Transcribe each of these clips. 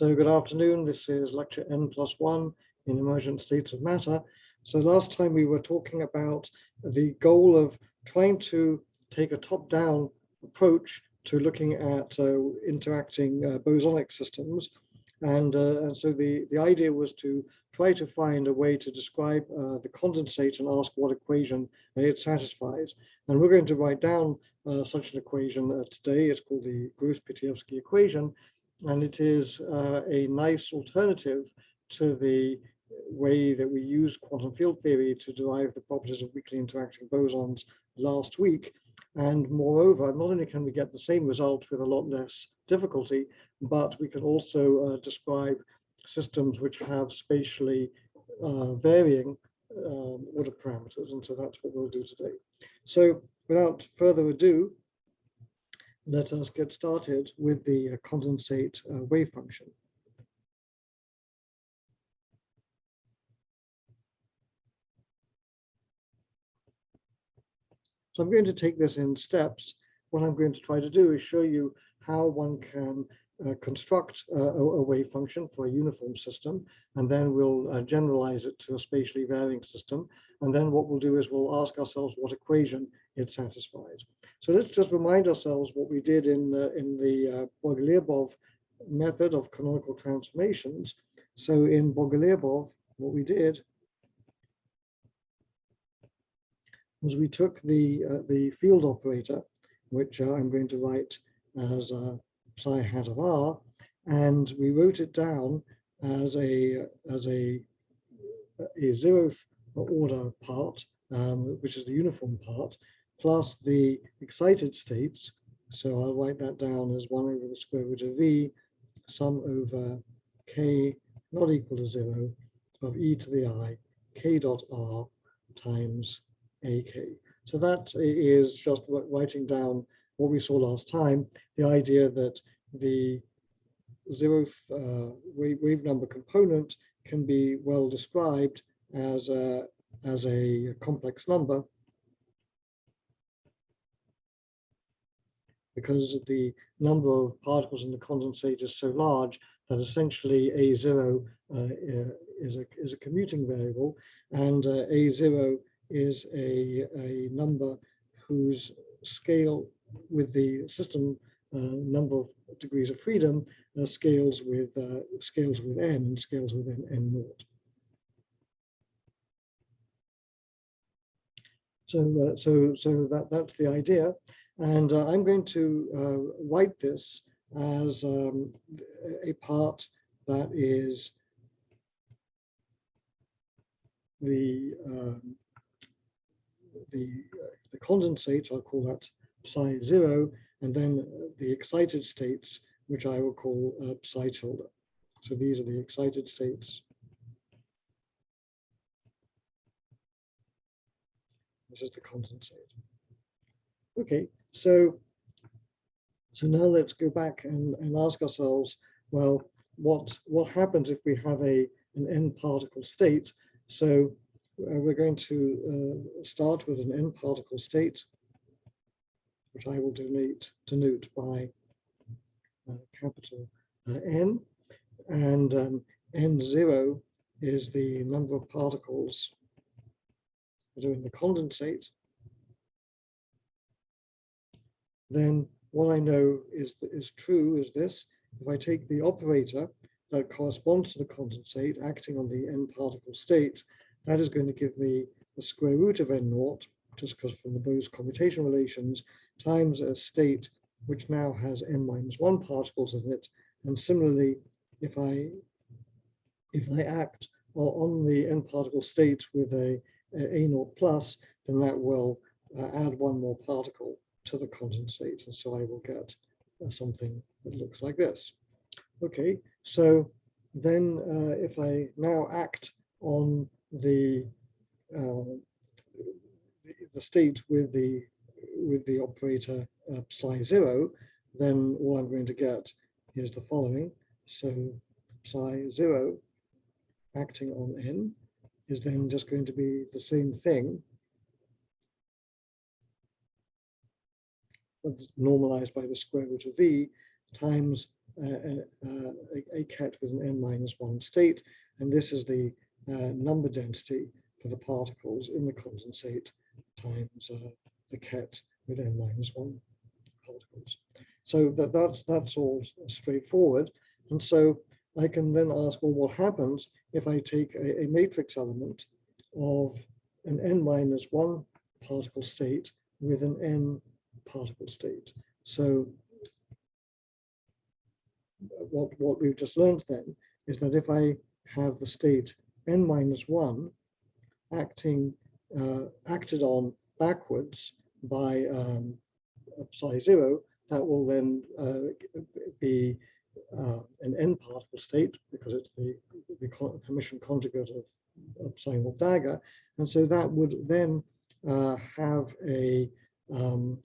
So good afternoon, this is lecture N+1 in Emergent States of Matter. So last time we were talking about the goal of trying to take a top-down approach to looking at interacting bosonic systems. And so the idea was to try to find a way to describe the condensate and ask what equation it satisfies. And we're going to write down such an equation today. It's called the Gross-Pitaevskii equation. And it is a nice alternative to the way that we used quantum field theory to derive the properties of weakly interacting bosons last week. And moreover, not only can we get the same result with a lot less difficulty, but we can also describe systems which have spatially varying order parameters. And so that's what we'll do today. So without further ado, let us get started with the condensate wave function. So I'm going to take this in steps. What I'm going to try to do is show you how one can construct a wave function for a uniform system, and then we'll generalize it to a spatially varying system. And then what we'll do is we'll ask ourselves what equation it satisfies. So let's just remind ourselves what we did in the Bogolyubov method of canonical transformations. So in Bogolyubov, what we did was we took the field operator, which I'm going to write as psi hat of r, and we wrote it down as a zeroth order part, which is the uniform part, plus the excited states. So I'll write that down as 1 over the square root of v, sum over k not equal to 0 of e to the I k dot r times ak. So that is just writing down what we saw last time, the idea that the zeroth wave number component can be well described as a complex number, because the number of particles in the condensate is so large that essentially A0 is a commuting variable, and A0 is a number whose scale with the system number of degrees of freedom scales with n and scales with n naught. So that's the idea. And I'm going to write this as a part that is the condensate. I'll call that psi 0, and then the excited states, which I will call psi tilde. So these are the excited states. This is the condensate. Okay, so now let's go back and ask ourselves, well, what happens if we have an n particle state? So we're going to start with an n particle state, which I will denote by capital N, and N0 is the number of particles that are in the condensate. Then what I know is true is this: if I take the operator that corresponds to the condensate acting on the n particle state, that is going to give me the square root of n naught, just because from the Bose commutation relations, times a state which now has n-1 particles in it. And similarly, if I act on the n particle state with a naught plus, then that will add one more particle to the condensate, and so I will get something that looks like this. Okay, so then if I now act on the state with the operator psi 0, then all I'm going to get is the following. So psi 0 acting on n is then just going to be the same thing, normalized by the square root of v. times a ket with an n-1 state, and this is the number density for the particles in the condensate times the ket with n-1 particles. So that's all straightforward. And so I can then ask, well, what happens if I take a matrix element of an n-1 particle state with an n particle state? So what we've just learned then is that if I have the state n-1 acted on backwards by psi 0, that will then be an n particle state, because it's the Hermitian conjugate of psi 0 dagger, and so that would then have a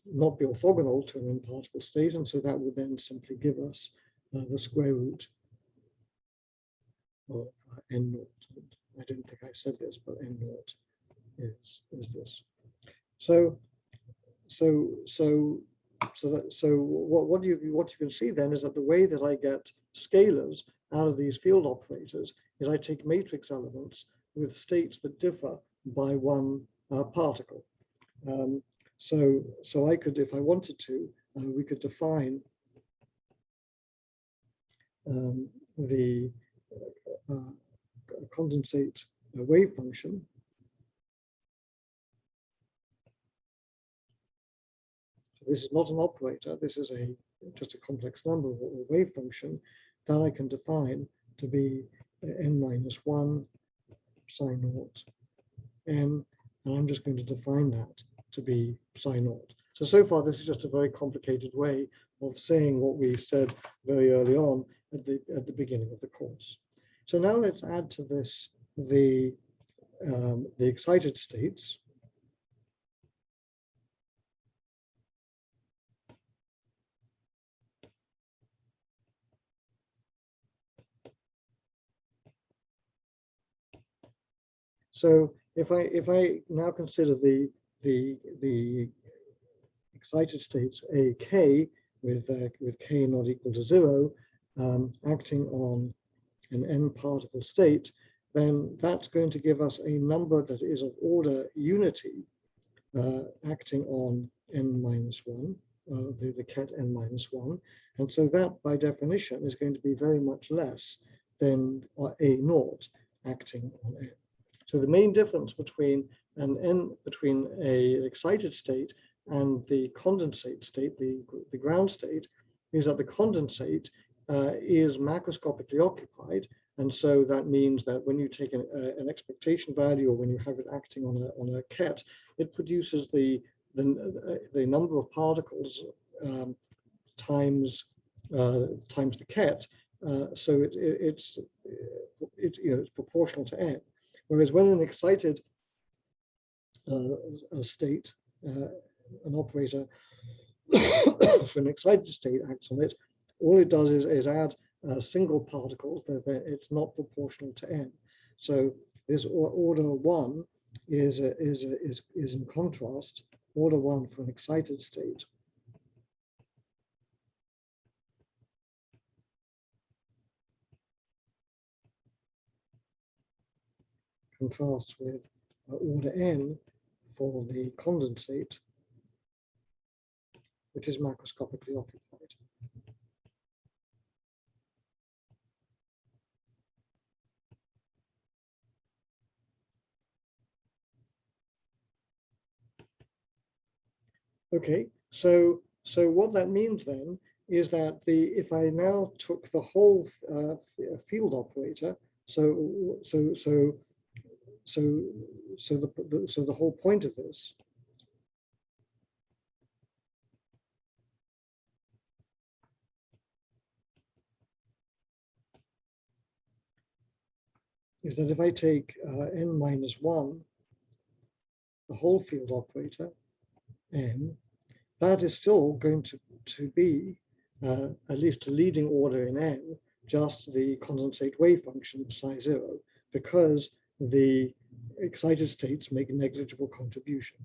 not be orthogonal to an n particle state, and so that would then simply give us the square root of n naught. I don't think I said this, but n naught is this. So what you can see then is that the way that I get scalars out of these field operators is I take matrix elements with states that differ by one particle. So I could, if I wanted to, we could define the condensate wave function This is not an operator. This is just a complex number or wave function that I can define to be n-1 psi naught n, and I'm just going to define that to be psi naught. So far, this is just a very complicated way of saying what we said very early on at the beginning of the course. So now let's add to this the excited states. So if I now consider the excited states AK with K not equal to 0 acting on an n particle state, then that's going to give us a number that is of order unity acting on n-1, the ket n-1, and so that by definition is going to be very much less than a naught acting on n. So the main difference between an excited state and the condensate state, the ground state, is that the condensate is macroscopically occupied, and so that means that when you take an expectation value, or when you have it acting on a ket, it produces the number of particles times the ket, so it's proportional to n. Whereas when an excited state, an operator for an excited state acts on it, all it does is add single particles. It's not proportional to n. So this order 1 is in contrast. Order 1 for an excited state contrasts with order n for the condensate, which is macroscopically occupied. Okay, so what that means then is that if I now took the whole field operator, so the whole point of this is that if I take n-1, the whole field operator, n, that is still going to be, at least a leading order in n, just the condensate wave function psi 0, because the excited states make a negligible contribution.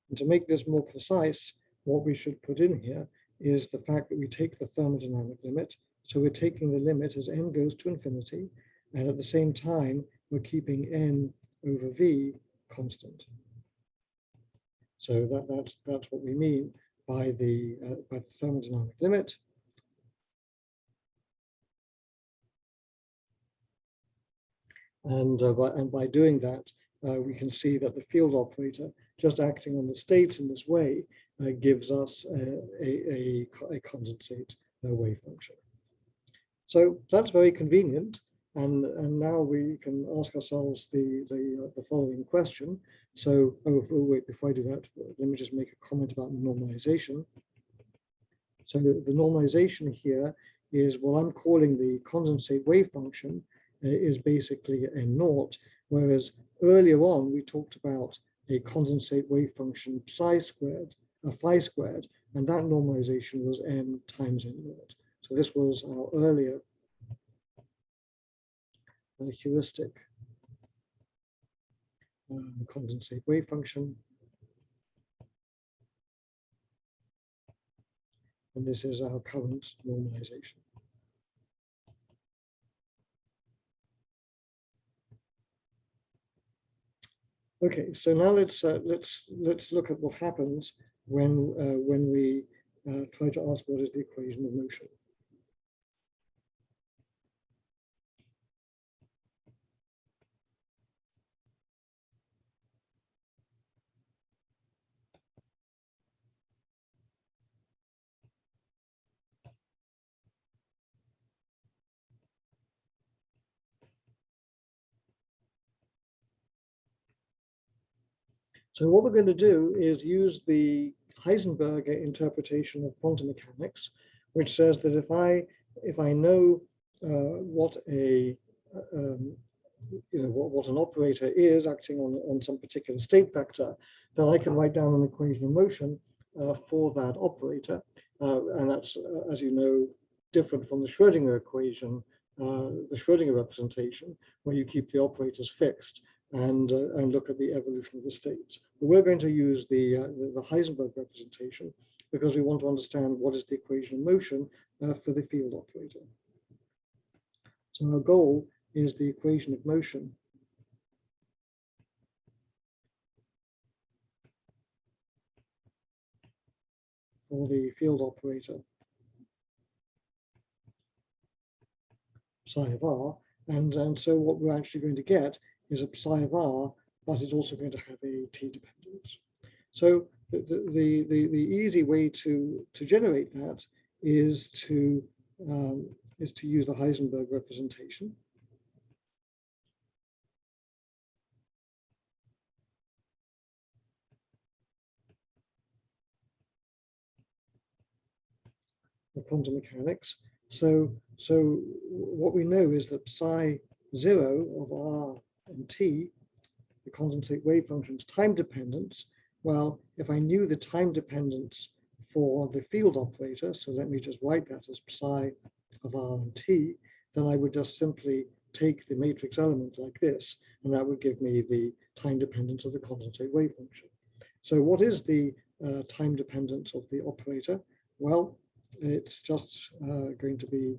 And to make this more precise, what we should put in here is the fact that we take the thermodynamic limit. So we're taking the limit as n goes to infinity, and at the same time, we're keeping n over v constant. So that's what we mean by the thermodynamic limit. And by doing that, we can see that the field operator, just acting on the states in this way, gives us a condensate wave function. So that's very convenient. And now we can ask ourselves the following question. So, wait, before I do that, let me just make a comment about normalization. So the normalization here is what I'm calling the condensate wave function is basically a naught, whereas earlier on we talked about a condensate wave function psi squared, phi squared, and that normalization was n times n naught. So this was our earlier heuristic condensate wave function. And this is our current normalization. Okay, so now let's look at what happens when we try to ask what is the equation of motion. So what we're going to do is use the Heisenberg interpretation of quantum mechanics, which says that if I know what what an operator is acting on some particular state vector, then I can write down an equation of motion for that operator, and that's as you know different from the Schrödinger equation, the Schrödinger representation, where you keep the operators fixed and look at the evolution of the states. But we're going to use the Heisenberg representation because we want to understand what is the equation of motion for the field operator. So our goal is the equation of motion for the field operator psi of r, and so what we're actually going to get is a psi of r, but it's also going to have a t dependence. So the easy way to generate that is to use the Heisenberg representation. The quantum mechanics. So what we know is that psi 0 of r and t, the condensate wave function's time dependence. Well, if I knew the time dependence for the field operator, so let me just write that as psi of r and t, then I would just simply take the matrix element like this, and that would give me the time dependence of the condensate wave function. So what is the time dependence of the operator? Well, it's just going to be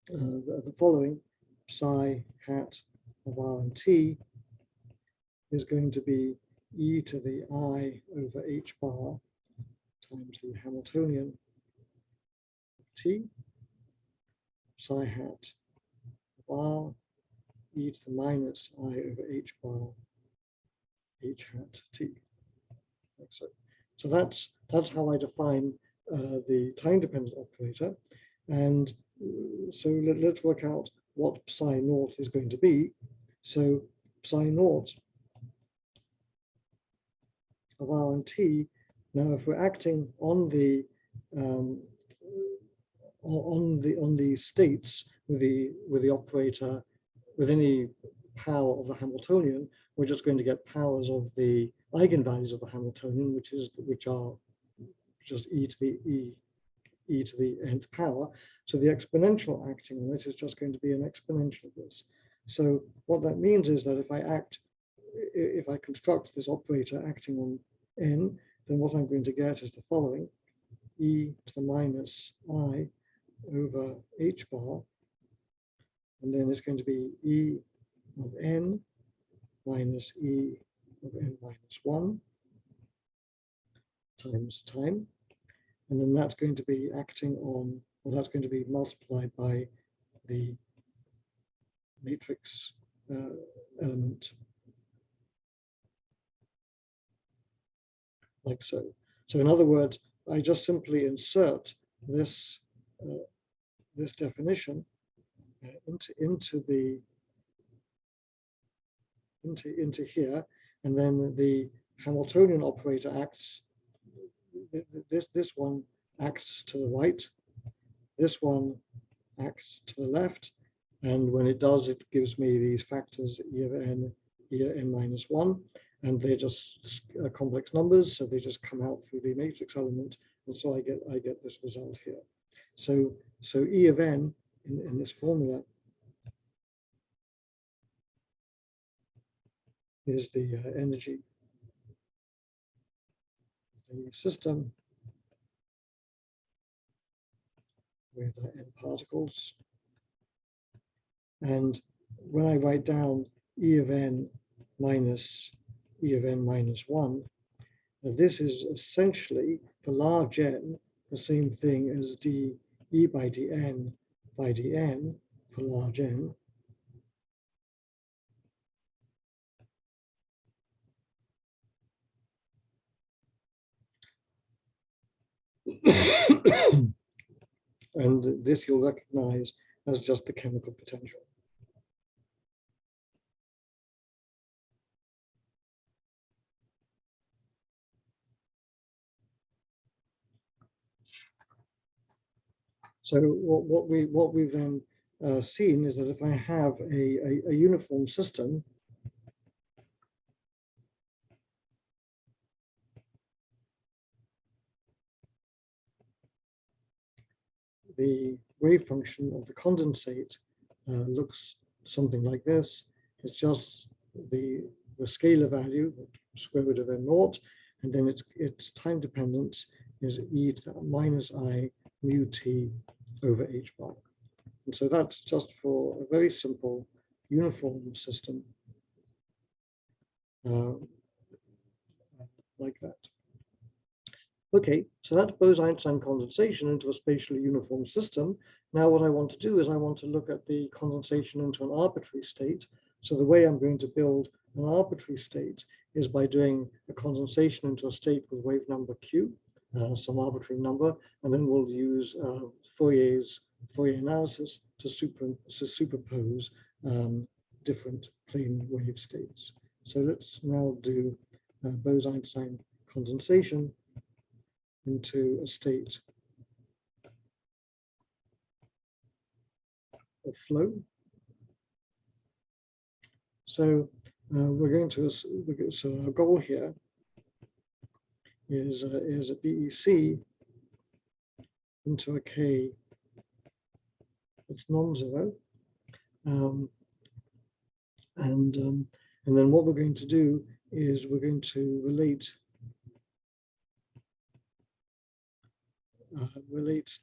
the following. Psi hat of r and t is going to be e to the I over h bar times the Hamiltonian t, psi hat of r, e to the minus I over h bar h hat t. Like so. So that's how I define the time-dependent operator. And so let's work out what psi naught is going to be. So psi naught of r and t. Now, if we're acting on the states with the operator with any power of the Hamiltonian, we're just going to get powers of the eigenvalues of the Hamiltonian, which are just e to the nth power. So the exponential acting on it is just going to be an exponential of this. So what that means is that if I act if I construct this operator acting on n, then what I'm going to get is the following: e to the minus I over h bar, and then it's going to be e of n minus e of n minus 1 times time. And then that's going to be acting on, well, that's going to be multiplied by the matrix element, like so. So in other words, I just simply insert this this definition into here, and then the Hamiltonian operator acts. This one acts to the right, this one acts to the left, and when it does, it gives me these factors e of n, e of n minus 1, and they're just complex numbers, so they just come out through the matrix element, and so I get this result here. So e of n in this formula is the energy of the system with n particles. And when I write down e of n minus 1, this is essentially, for large n, the same thing as d e by dn by dn for large n. And this you'll recognize as just the chemical potential. So what we've then seen is that if I have a uniform system, the wave function of the condensate looks something like this. It's just the scalar value, the square root of n naught, and then its time dependence is e to the minus I mu t over h bar. And so that's just for a very simple uniform system like that. Okay, so that's Bose-Einstein condensation into a spatially uniform system. Now what I want to do is I want to look at the condensation into an arbitrary state. So the way I'm going to build an arbitrary state is by doing a condensation into a state with wave number q, some arbitrary number, and then we'll use Fourier analysis to superpose different plane wave states. So let's now do Bose-Einstein condensation into a state of flow. So we're going to, so our goal here is a BEC into a K that's non-zero. And then what we're going to do is we're going to relate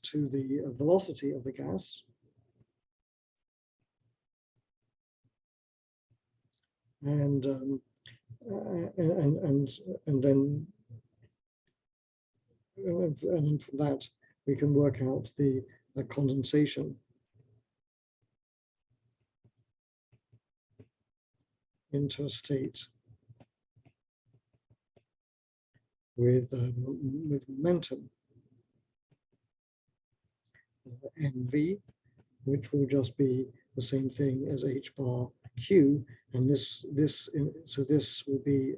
to the velocity of the gas, and then from that we can work out the condensation into a state with momentum mv, which will just be the same thing as h bar q, and this will be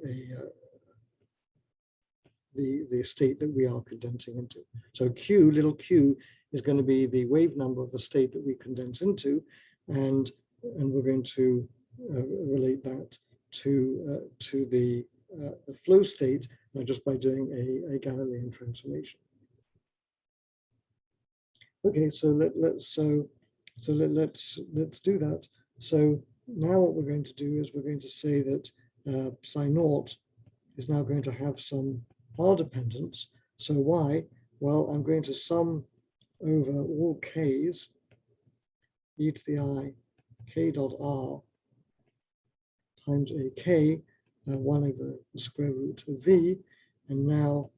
the state that we are condensing into. So q, little q, is going to be the wave number of the state that we condense into, and we're going to relate that to the flow state just by doing a Galilean transformation. Okay, so let's do that. So now what we're going to do is we're going to say that psi naught is now going to have some R dependence. So why? Well, I'm going to sum over all k's e to the I k dot r times a k, 1 over the square root of v, and now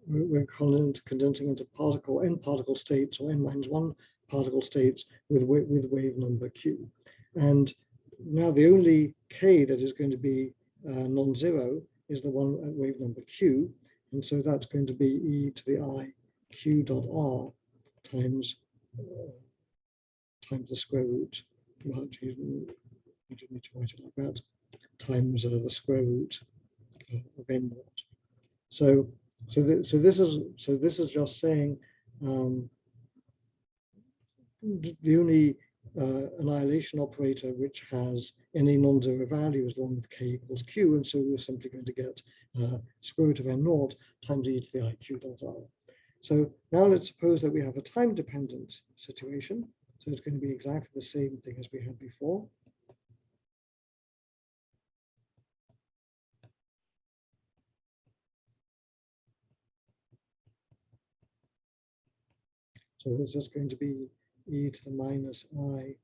we're condensing into n particle states, or n-1 particle states with wave number q. And now the only k that is going to be non-zero is the one at wave number q, and so that's going to be e to the I q dot r times the square root. Well, you don't need to write it like that. Times the square root of n naught. So this is just saying the only annihilation operator which has any non-zero value is the one with k equals q, and so we're simply going to get square root of n naught times e to the I q dot r. So now let's suppose that we have a time-dependent situation. So it's going to be exactly the same thing as we had before. So it's just going to be e to the minus I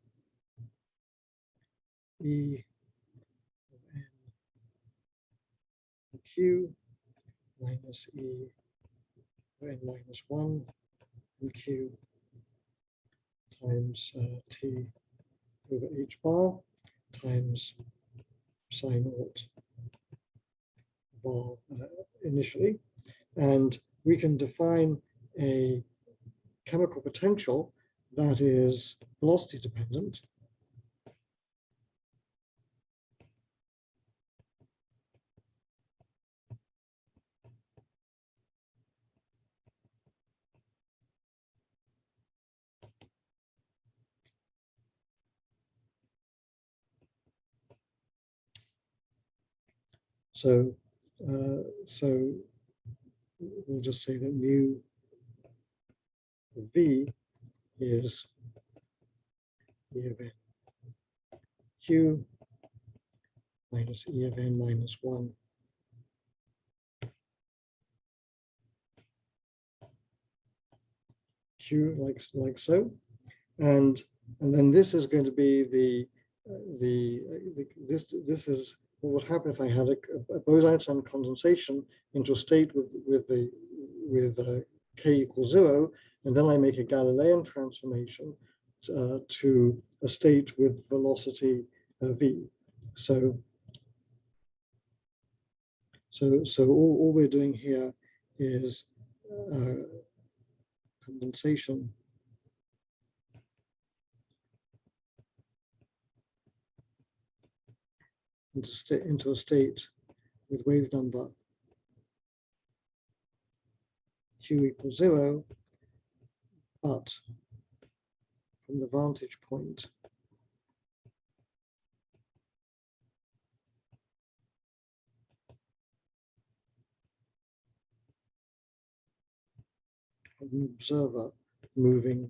e of n q minus e of n minus 1 and q times t over h bar times psi naught of r initially. And we can define a chemical potential that is velocity dependent. So we'll just say that mu v is e of n q minus e of n minus 1 q, like so, and then this is going to be this is what would happen if I had a Bose-Einstein condensation into a state with k equals 0, and then I make a Galilean transformation to a state with velocity v. So all we're doing here is condensation into a state with wave number q equals 0, but from the vantage point of an observer moving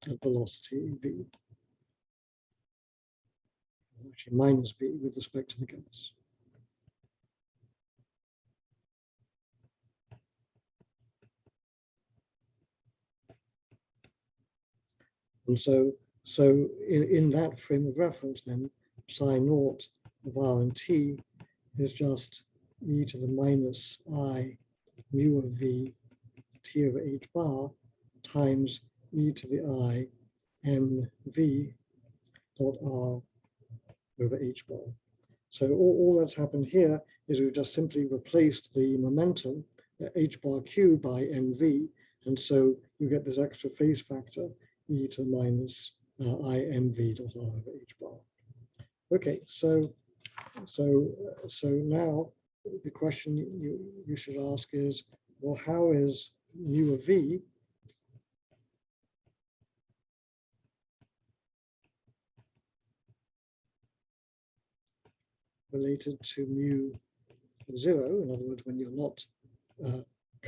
at velocity v, actually minus v with respect to the gas. And so in that frame of reference, then psi naught of r and t is just e to the minus I mu of v t over h bar times e to the I m v dot r over h bar. So all that's happened here is we've just simply replaced the momentum h bar q by mv, and so you get this extra phase factor e to the minus I mv dot r over h bar. Okay, so now the question you should ask is, well, how is mu of v related to mu zero, in other words, when you're not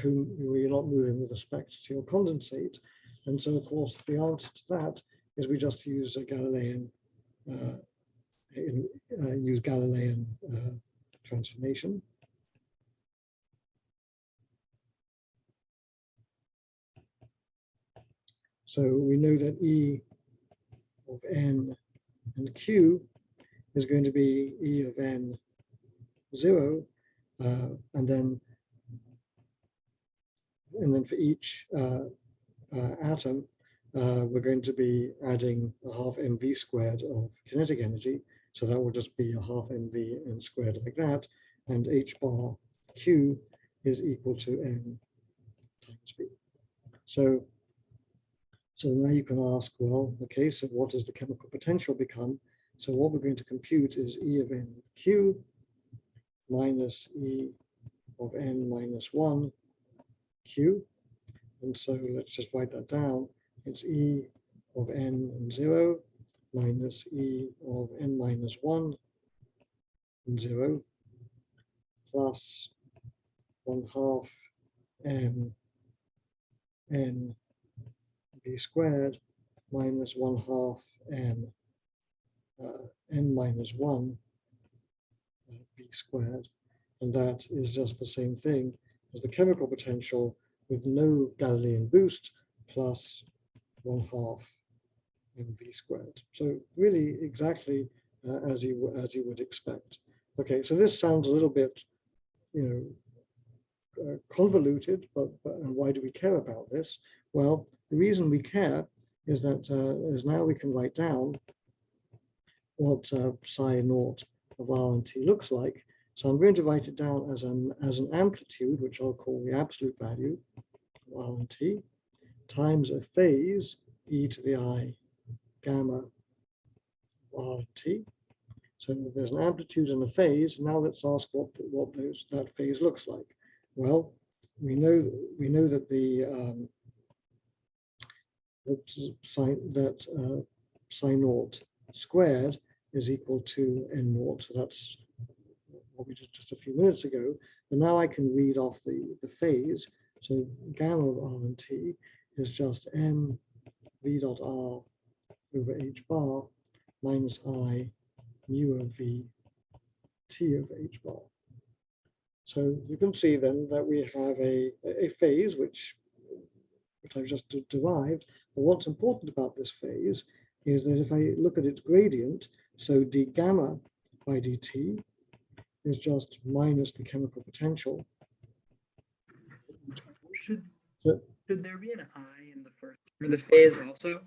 moving with respect to your condensate. And so, of course, the answer to that is we just use a Galilean transformation. So we know that E of N and Q is going to be E of N 0, and then for each atom, we're going to be adding a half mv squared of kinetic energy. So that will just be a half mv n squared like that, and h bar q is equal to n times v. So now you can ask, well, okay, so what does the chemical potential become? So what we're going to compute is E of n q minus E of n minus 1 q. And so let's just write that down. It's E of n and 0 minus E of n minus 1 and 0 plus 1/2 m n v squared minus 1/2 m n minus 1 v squared. And that is just the same thing as the chemical potential with no Galilean boost plus 1/2 mv squared. So really exactly as you would expect. Okay, so this sounds a little bit, convoluted, but and why do we care about this? Well, the reason we care is that is now we can write down what psi naught of R and T looks like. So I'm going to write it down as an amplitude, which I'll call the absolute value of R and T, times a phase e to the I gamma R and T. So there's an amplitude and a phase. Now let's ask what that phase looks like. Well, we know that the psi naught squared is equal to n naught. So that's what we did just a few minutes ago. But now I can read off the phase. So gamma of R and T is just m v dot r over h bar minus I mu of v t over h bar. So you can see then that we have a phase which I've just derived. But what's important about this phase is that if I look at its gradient, so d gamma by dt is just minus the chemical potential. Should there be an I in the first term of the phase also?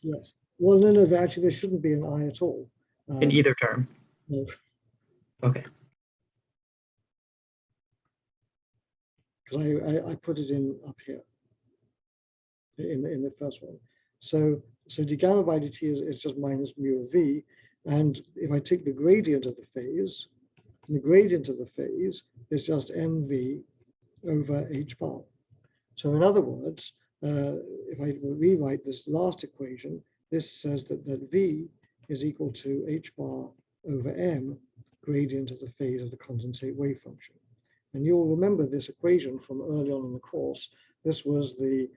Yes. Well, no, actually there shouldn't be an I at all. In either term? No. Okay. Because I put it in up here in the first one. So d gamma by dt is just minus mu of v. And if I take the gradient of the phase, the gradient of the phase is just mv over h bar. So in other words, if I rewrite this last equation, this says that v is equal to h bar over m, gradient of the phase of the condensate wave function. And you'll remember this equation from early on in the course. This was the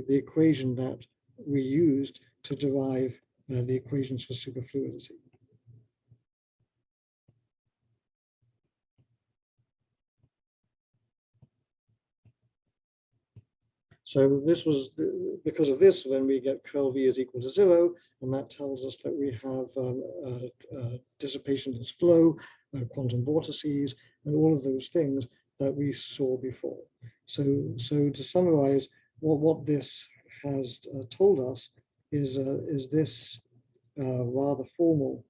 equation that we used to derive the equations for superfluidity. So this was, because of this, then we get curl V is equal to 0, and that tells us that we have dissipation as flow, quantum vortices, and all of those things that we saw before. So to summarize, what this has told us is this rather formal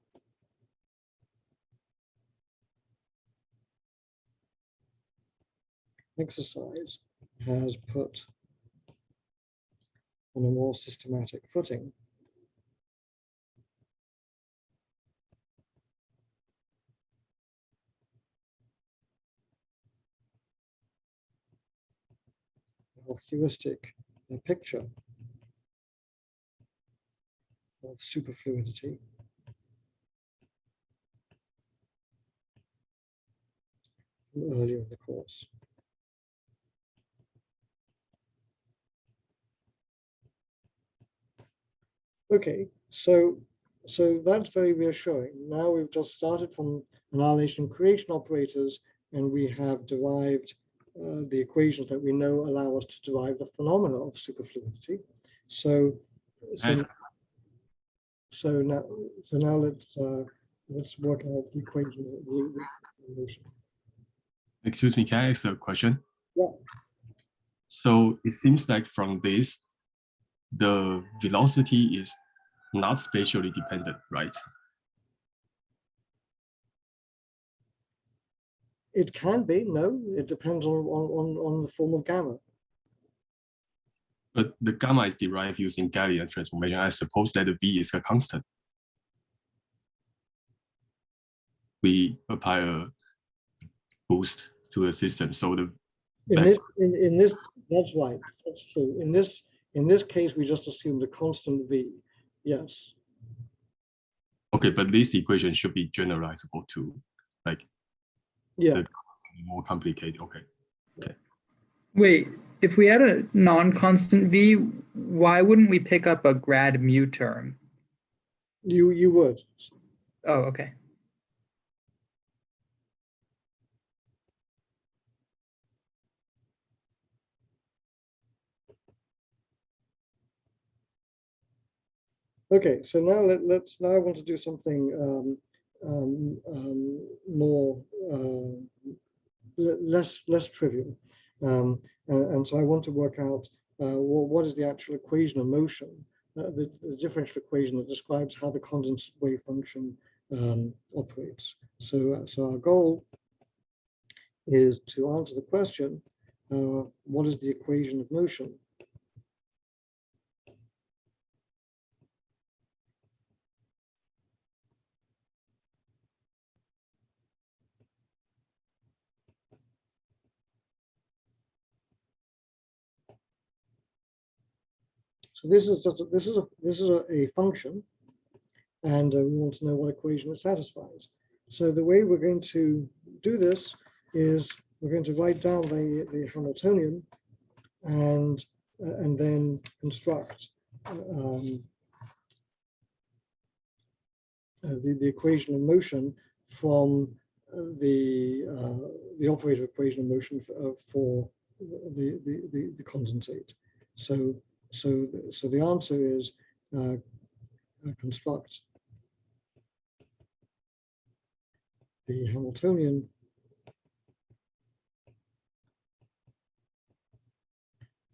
exercise has put on a more systematic footing a heuristic picture of superfluidity from earlier in the course. Okay, so that's very reassuring. Now we've just started from annihilation creation operators, and we have derived the equations that we know allow us to derive the phenomena of superfluidity. So now let's work out the equation of the motion. Excuse me, can I ask a question? Yeah. So it seems like from this, the velocity is not spatially dependent, right? It can be, no, it depends on the form of gamma. But the gamma is derived using Galilean transformation. I suppose that the V is a constant. We apply a boost to the system, so the in this that's right, that's true. In this case, we just assume the constant V. Yes. Okay, but this equation should be generalizable to like more complicated. Okay. Okay. Wait, if we had a non-constant V, why wouldn't we pick up a grad mu term? You would. Oh, okay. Okay, so now now I want to do something more less trivial, and so I want to work out what is the actual equation of motion, the differential equation that describes how the condensate wave function operates. So our goal is to answer the question, what is the equation of motion? So this is a function, and we want to know what equation it satisfies. So the way we're going to do this is we're going to write down the Hamiltonian and then construct the equation of motion from the operator equation of motion for the condensate. So the answer is construct the Hamiltonian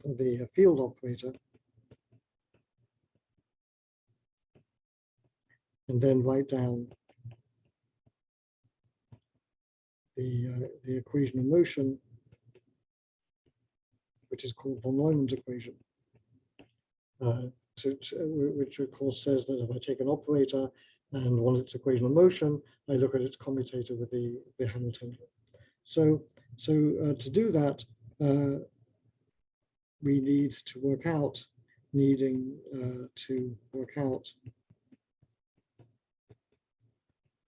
for the field operator, and then write down the equation of motion, which is called von Neumann's equation, which of course says that if I take an operator and want its equation of motion, I look at its commutator with the Hamiltonian. So to do that, we need to work out,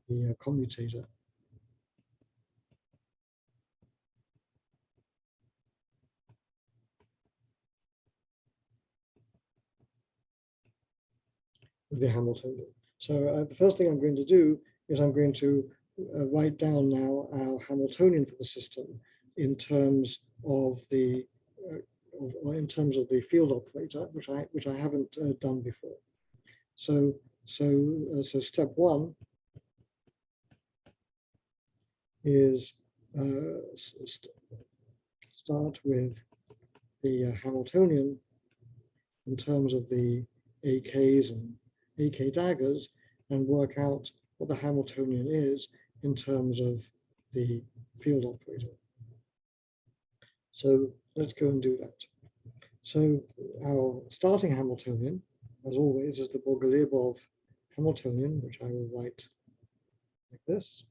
the commutator. With the Hamiltonian. So the first thing I'm going to do is I'm going to write down now our Hamiltonian for the system in terms of the field operator, which I haven't done before. So step one is start with the Hamiltonian in terms of the AKs and AK daggers, and work out what the Hamiltonian is in terms of the field operator. So let's go and do that. So our starting Hamiltonian, as always, is the Bogoliubov Hamiltonian, which I will write like this.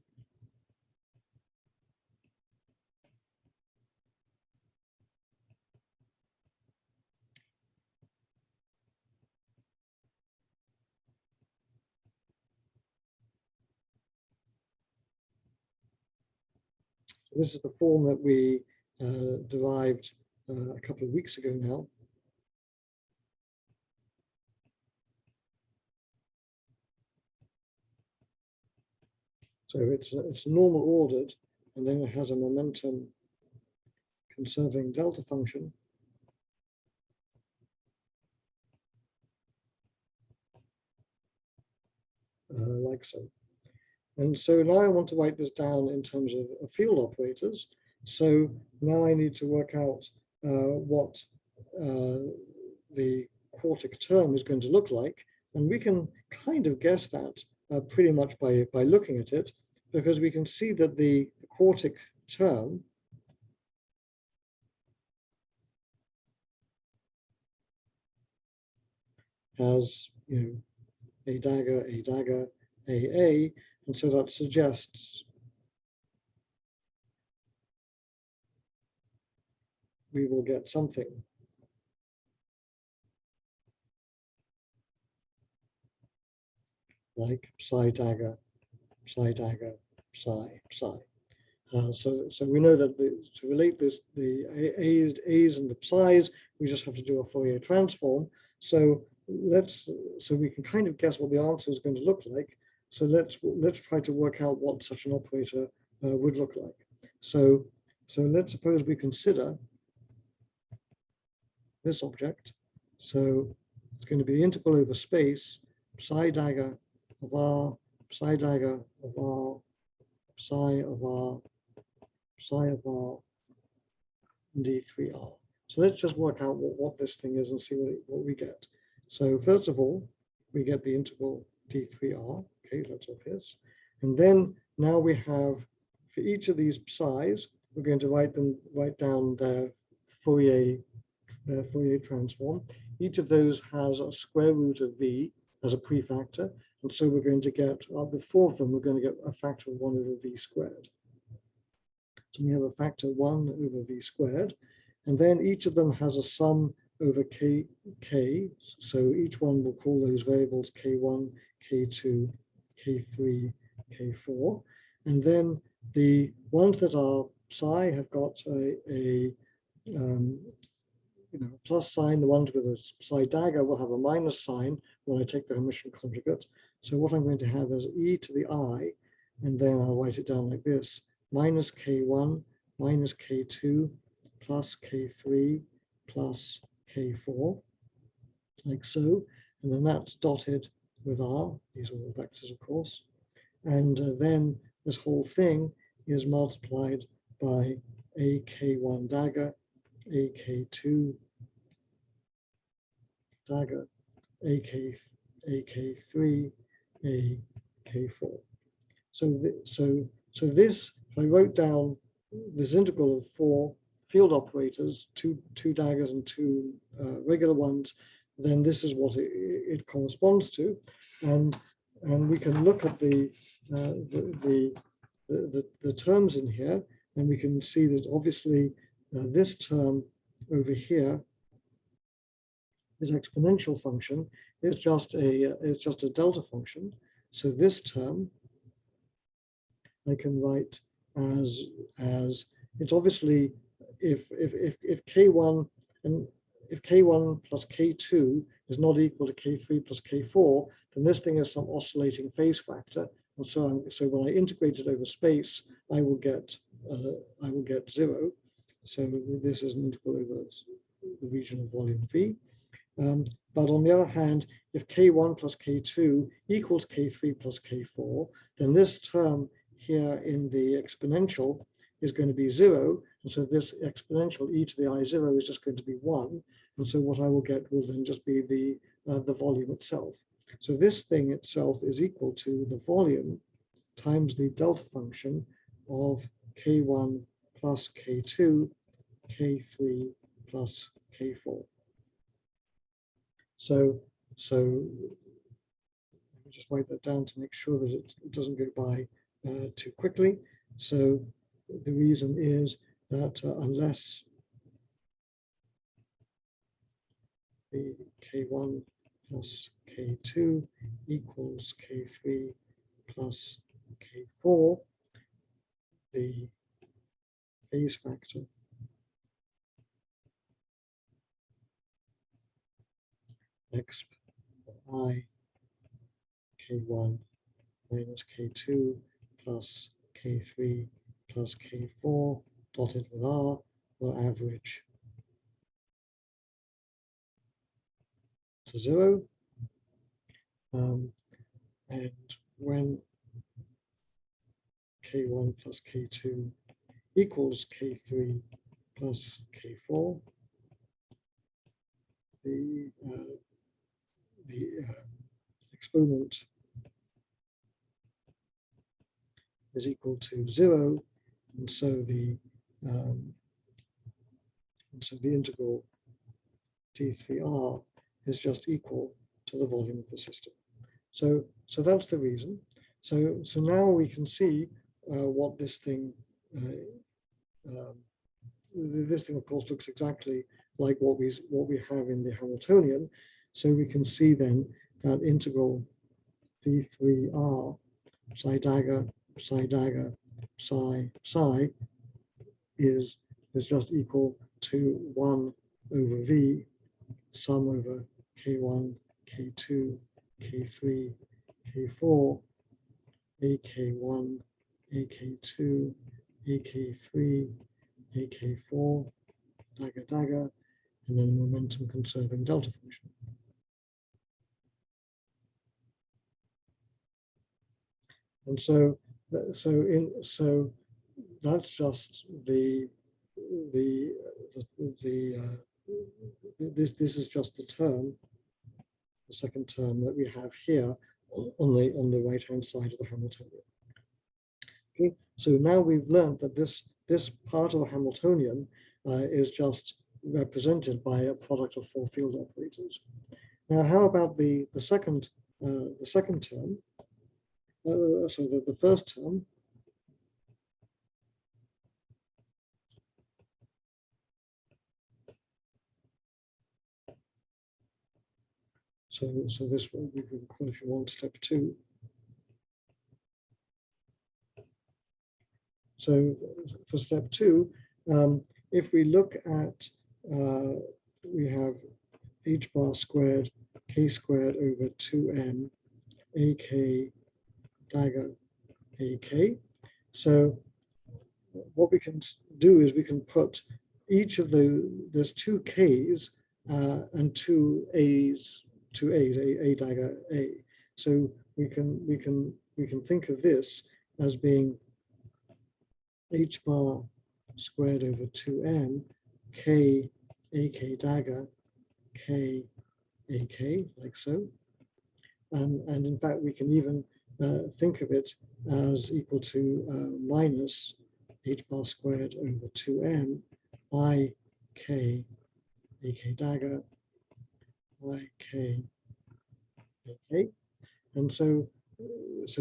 This is the form that we derived a couple of weeks ago now. So it's normal ordered, and then it has a momentum conserving delta function. Like so. And so now I want to write this down in terms of field operators. So now I need to work out what the quartic term is going to look like. And we can kind of guess that pretty much by looking at it, because we can see that the quartic term has, a dagger, AA, and so that suggests we will get something like psi dagger, psi dagger, psi, psi. So we know that to relate this, the A's and the psi's, we just have to do a Fourier transform. So we can kind of guess what the answer is going to look like. So let's try to work out what such an operator would look like. So let's suppose we consider this object. So it's going to be the integral over space, psi dagger of R, psi dagger of R, psi of R, psi of R, d3R. So let's just work out what this thing is and see what we get. So first of all, we get the integral d3R. Okay, that's obvious. And then now we have, for each of these psi's, we're going to write down their Fourier transform. Each of those has a square root of v as a prefactor. And so we're going to get, with 4 of them, we're going to get a factor of 1 over v squared. So we have a factor 1 over v squared. And then each of them has a sum over k. So each one will call those variables k1, k2, k3, k4. And then the ones that are psi have got a plus sign. The ones with a psi dagger will have a minus sign when I take the Hermitian conjugate. So what I'm going to have is e to the I, and then I'll write it down like this: minus k1, minus k2, plus k3, plus k4, like so. And then that's dotted with R. These are all vectors, of course. And then this whole thing is multiplied by a k1 dagger, a k2 dagger, a k3, a k4. So this, if I wrote down this integral of 4 field operators, two daggers and 2 regular ones, then this is what it corresponds to, and we can look at the terms in here, and we can see that obviously this term over here, this exponential function, is just a delta function. So this term I can write as it's obviously if k1 plus k2 is not equal to k3 plus k4, then this thing is some oscillating phase factor, and so when I integrate it over space, I will get 0. So this is an integral over the region of volume V. But on the other hand, if k1 plus k2 equals k3 plus k4, then this term here in the exponential is going to be 0. And so this exponential e to the I0 is just going to be 1. And so what I will get will then just be the volume itself. So this thing itself is equal to the volume times the delta function of k1 plus k2, k3 plus k4. So let me just write that down to make sure that it doesn't go by too quickly. So the reason is that unless the k1 plus k2 equals k3 plus k4, the phase factor exp of I K1 minus K2 plus K3 plus K4 dotted with R will average to 0. And when K1 plus K2 equals K3 plus K4, the exponent is equal to 0, and so the integral d3r is just equal to the volume of the system. So that's the reason. So now we can see what this thing. This thing, of course, looks exactly like what we have in the Hamiltonian. So we can see then that integral d3r psi dagger psi is just equal to 1 over v sum over k1 k2 k3 k4 ak1 ak2 ak3 ak4 dagger and then a momentum conserving delta function. And so that's just this is just the term, the second term that we have here on the right hand side of the Hamiltonian. Okay, so now we've learned that this part of the Hamiltonian is just represented by a product of 4 field operators. Now, how about the second term? So the first term. So this one we can call, if you want, step 2. So for step 2, if we look at, we have h bar squared k squared over 2m ak dagger ak. So what we can do is we can put each of there's 2 k's and 2 a's, a dagger a. So we can think of this as being h bar squared over 2m k ak dagger k ak, like so. And in fact, we can even think of it as equal to minus h bar squared over 2m I k ak dagger I k ak. And so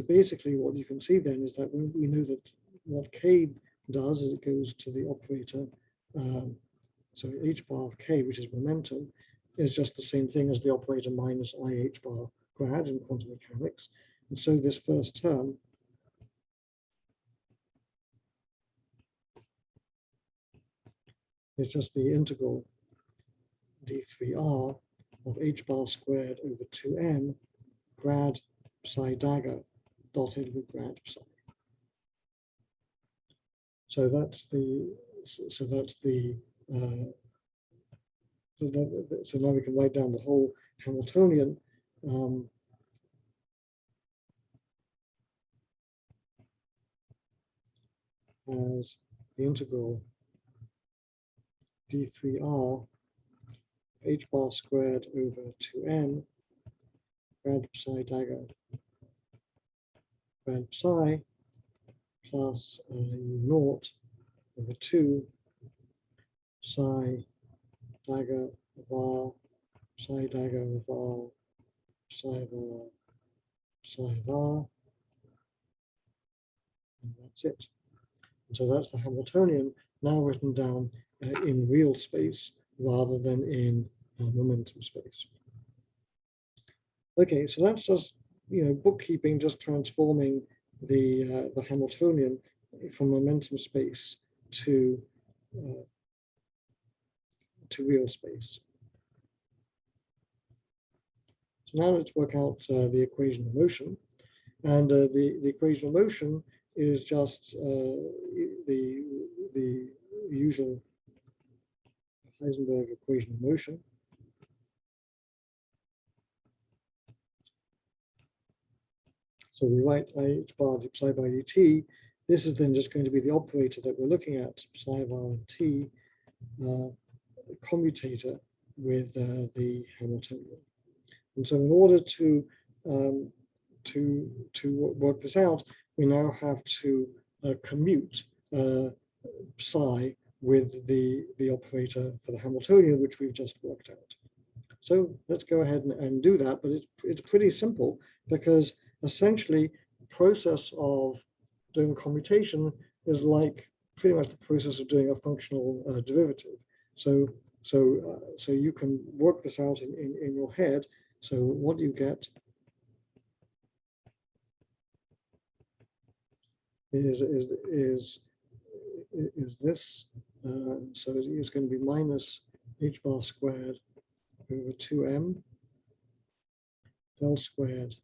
basically what you can see then is that we know that what k does is it goes to the operator. So h bar of k, which is momentum, is just the same thing as the operator minus ih bar grad in quantum mechanics. And so this first term is just the integral d3r of h bar squared over 2m grad psi dagger dotted with grad psi. So that's the so now we can write down the whole Hamiltonian as the integral d3r h bar squared over 2m grad psi dagger grad psi plus u naught over 2 psi dagger of r psi dagger of r psi of r psi of r, and that's it. And so that's the Hamiltonian now written down in real space rather than in momentum space. Okay, so that's just bookkeeping, just transforming the Hamiltonian from momentum space to real space. So now let's work out the equation of motion. And the equation of motion is just the usual Heisenberg equation of motion. So we write I bar psi by dt. This is then just going to be the operator that we're looking at, psi bar t, commutator with the Hamiltonian. And so in order to work this out, we now have to commute psi with the operator for the Hamiltonian, which we've just worked out. So let's go ahead and do that, but it's pretty simple, because essentially the process of doing commutation is like pretty much the process of doing a functional derivative. So you can work this out in your head. So what do you get is this. So it's going to be minus h bar squared over 2m del squared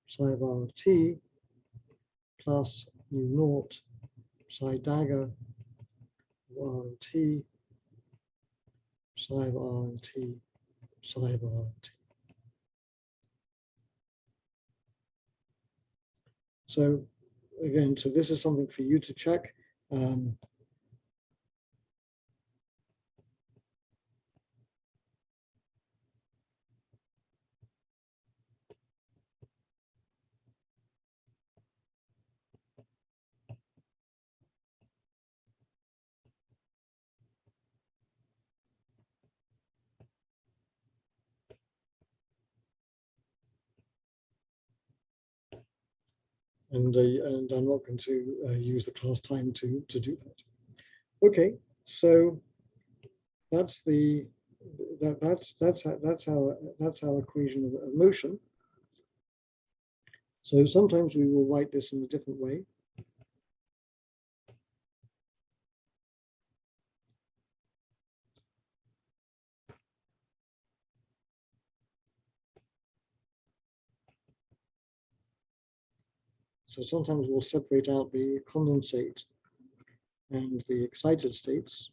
psi bar t plus mu naught psi dagger r and t psi bar and t psi bar t. So again, so this is something for you to check. And I'm not going to use the class time to do that. Okay, so that's our equation of motion. So sometimes we will write this in a different way. So sometimes we'll separate out the condensate and the excited states.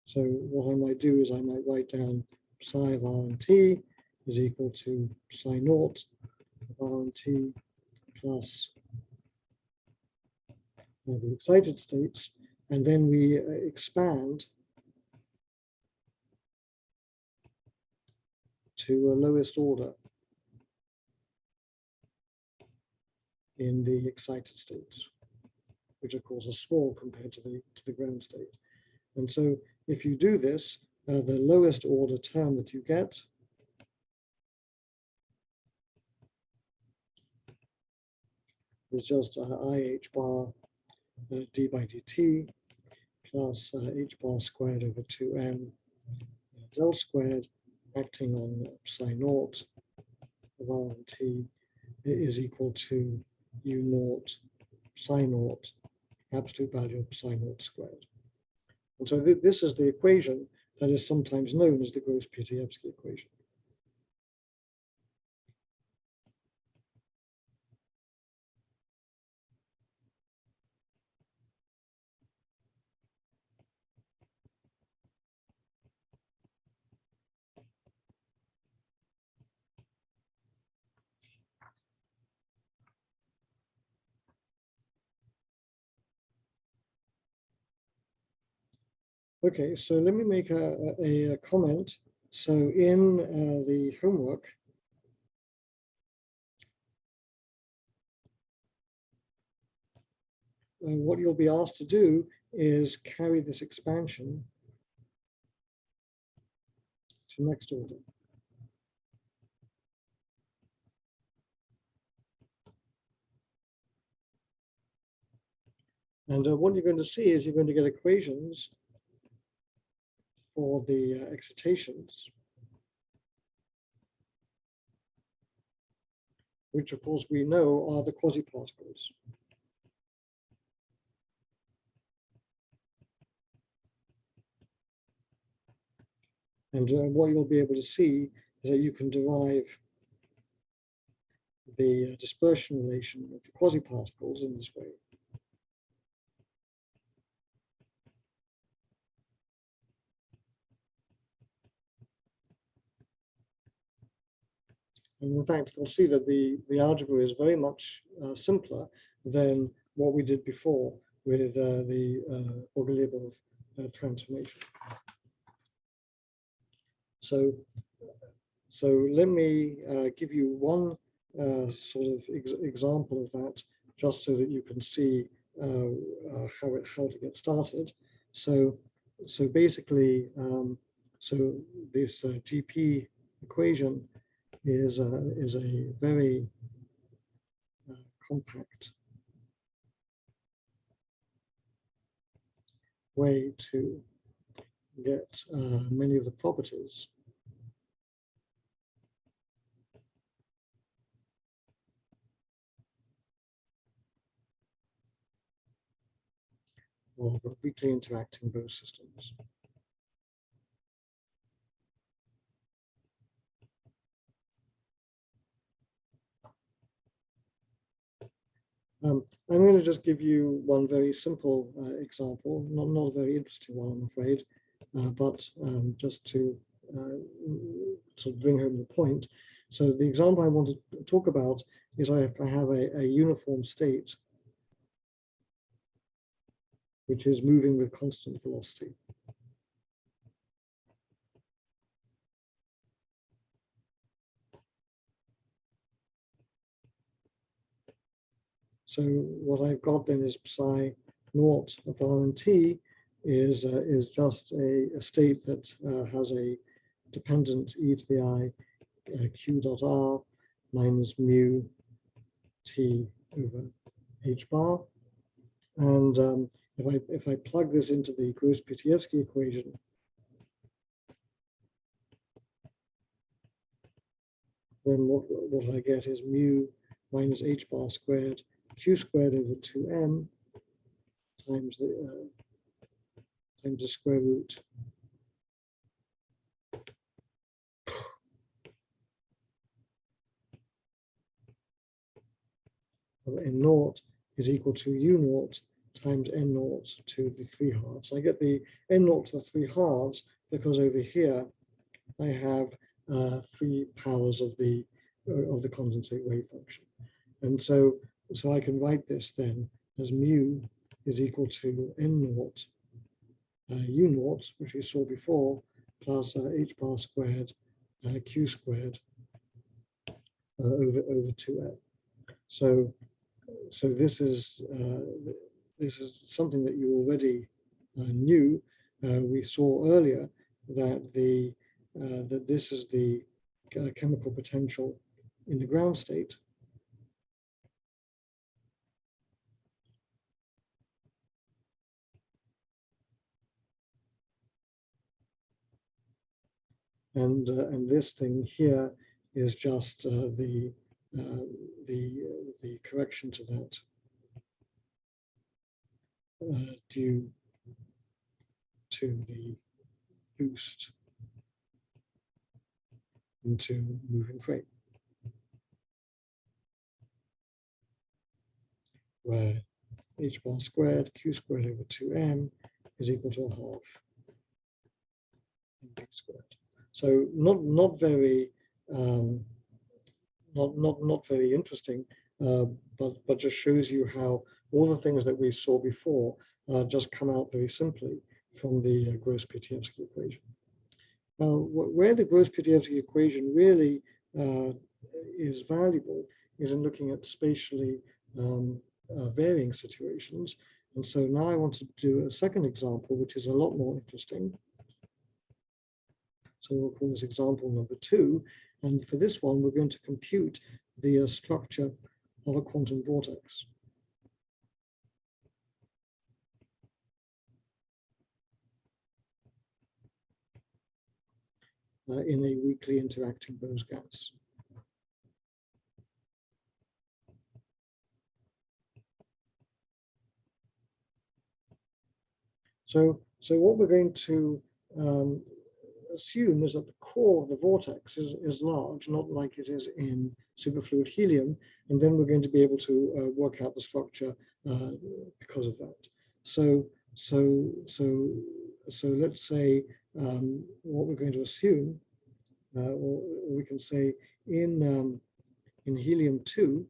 So what I might do is I might write down psi of r and t is equal to psi naught of r and t plus the excited states, and then we expand to a lowest order in the excited states, which of course are small compared to the ground state. And so if you do this, the lowest order term that you get is just IH bar d by dt plus h bar squared over 2m del squared acting on psi naught of r and t is equal to u naught psi naught absolute value of psi naught squared. And so this is the equation that is sometimes known as the Gross-Pitaevskii equation. Okay, so let me make a comment. So in the homework, what you'll be asked to do is carry this expansion to next order. And what you're going to see is you're going to get equations for the excitations. which of course we know are the quasi-particles. And what you'll be able to see is that you can derive the dispersion relation of the quasi-particles in this way. And in fact, you'll see that the algebra is very much simpler than what we did before with the Bogoliubov transformation. So let me give you one sort of example of that, just so that you can see how to get started. So basically, so this GP equation is a very compact way to get many of the properties of weakly interacting Bose systems. I'm going to just give you one very simple example, not a very interesting one, I'm afraid, but just to sort of bring home the point. So the example I want to talk about is I have a uniform state which is moving with constant velocity. So what I've got then is psi naught of R and T is just a state that has a dependent e to the I q dot r minus mu t over h bar. And if I plug this into the Gross-Pitaevskii equation, then what I get is mu minus h bar squared q squared over 2m times the square root of n naught is equal to u naught times n naught to the 3/2. I get the n naught to the 3/2 because over here I have 3 powers of the condensate wave function, and so I can write this then as mu is equal to n naught u naught, which we saw before, plus h bar squared q squared over 2m. So this is something that you already knew. We saw earlier that that this is the chemical potential in the ground state. And this thing here is just the correction to that due to the boost into moving frame, where h bar squared q squared over 2m is equal to 1/2 b squared. So not very not very interesting, but just shows you how all the things that we saw before just come out very simply from the Gross-Pitaevskii equation. Now, where the Gross-Pitaevskii equation really is valuable is in looking at spatially varying situations. And so now I want to do a second example, which is a lot more interesting. So we'll call this example number 2. And for this one, we're going to compute the structure of a quantum vortex. In a weakly interacting Bose gas. So what we're going to assume is that the core of the vortex is large, not like it is in superfluid helium, and then we're going to be able to work out the structure because of that. So let's say what we're going to assume, or we can say in helium-2,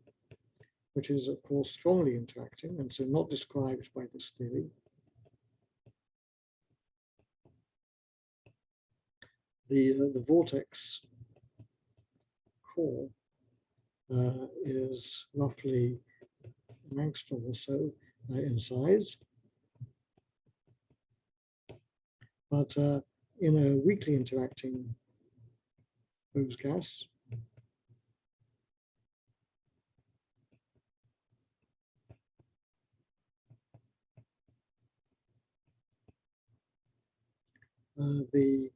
which is of course strongly interacting, and so not described by this theory. The vortex core is roughly an angstrom or so in size, but in a weakly interacting Bose gas, the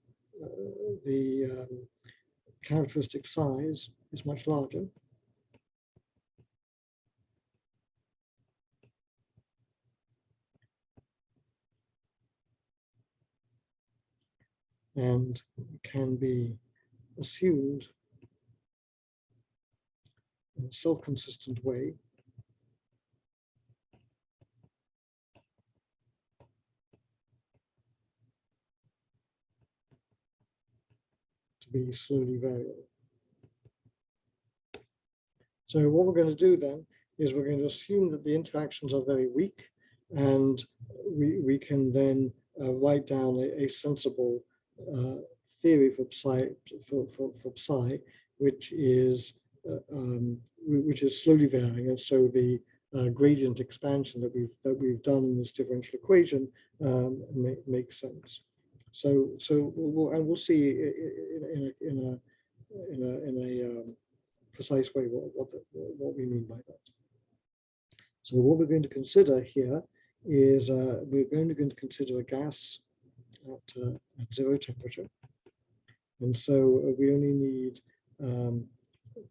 characteristic size is much larger. And can be assumed in a self-consistent way to be slowly variable. So what we're going to do then is we're going to assume that the interactions are very weak, and we can then write down a sensible theory for psi, which is slowly varying, and so the gradient expansion that we've done in this differential equation makes sense. So we'll see in a precise way what we mean by that. So what we're going to consider here is we're going to consider a gas at 0 temperature, and so we only need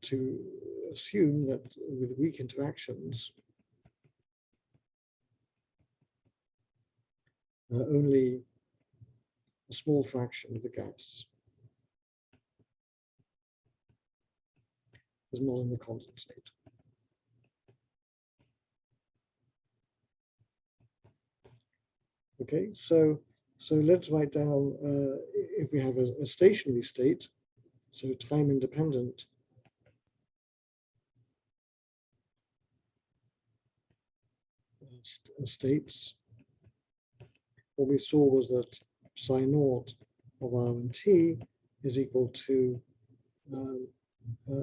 to assume that with weak interactions, only a small fraction of the gas is not in the condensate. Okay, so let's write down if we have a stationary state, so time independent states. What we saw was that psi naught of R and T is equal to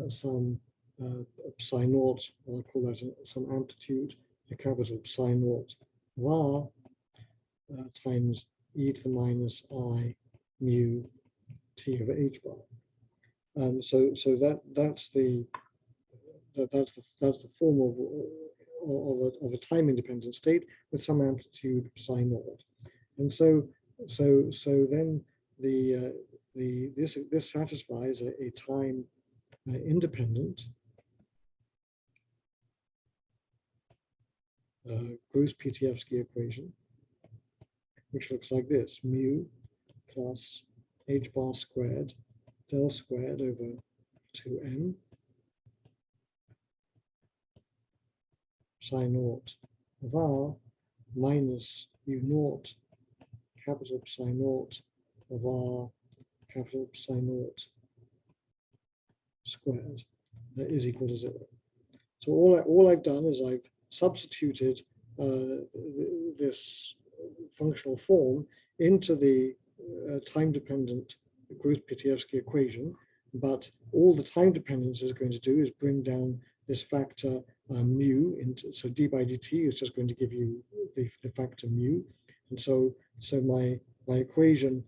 some psi naught, I'll call that some amplitude, a capital psi naught of R times e to the minus I mu T over H bar. So that's the form of a time independent state with some amplitude psi naught. And so then this satisfies a time independent Gross-Pitaevskii equation, which looks like this: mu plus h bar squared del squared over 2m psi naught of R minus u naught capital psi naught of R capital psi naught squared is equal to 0. So all I've done is I've substituted this functional form into the time-dependent Gross-Pitaevskii equation, but all the time dependence is going to do is bring down this factor mu into, so d by dt is just going to give you the factor mu, and so my equation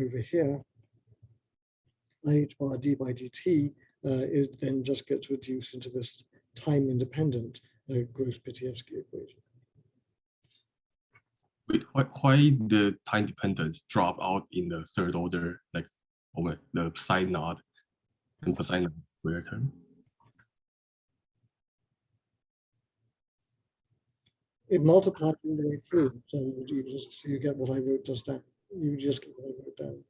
over here, h bar d by dt, is then just gets reduced into this time-independent Gross-Pitaevskii equation. Wait, why the time dependence drop out in the third order, like over the psi naught and psi naught square term? it multiplies all the way through. So you get what I wrote just down. You just get what I wrote down.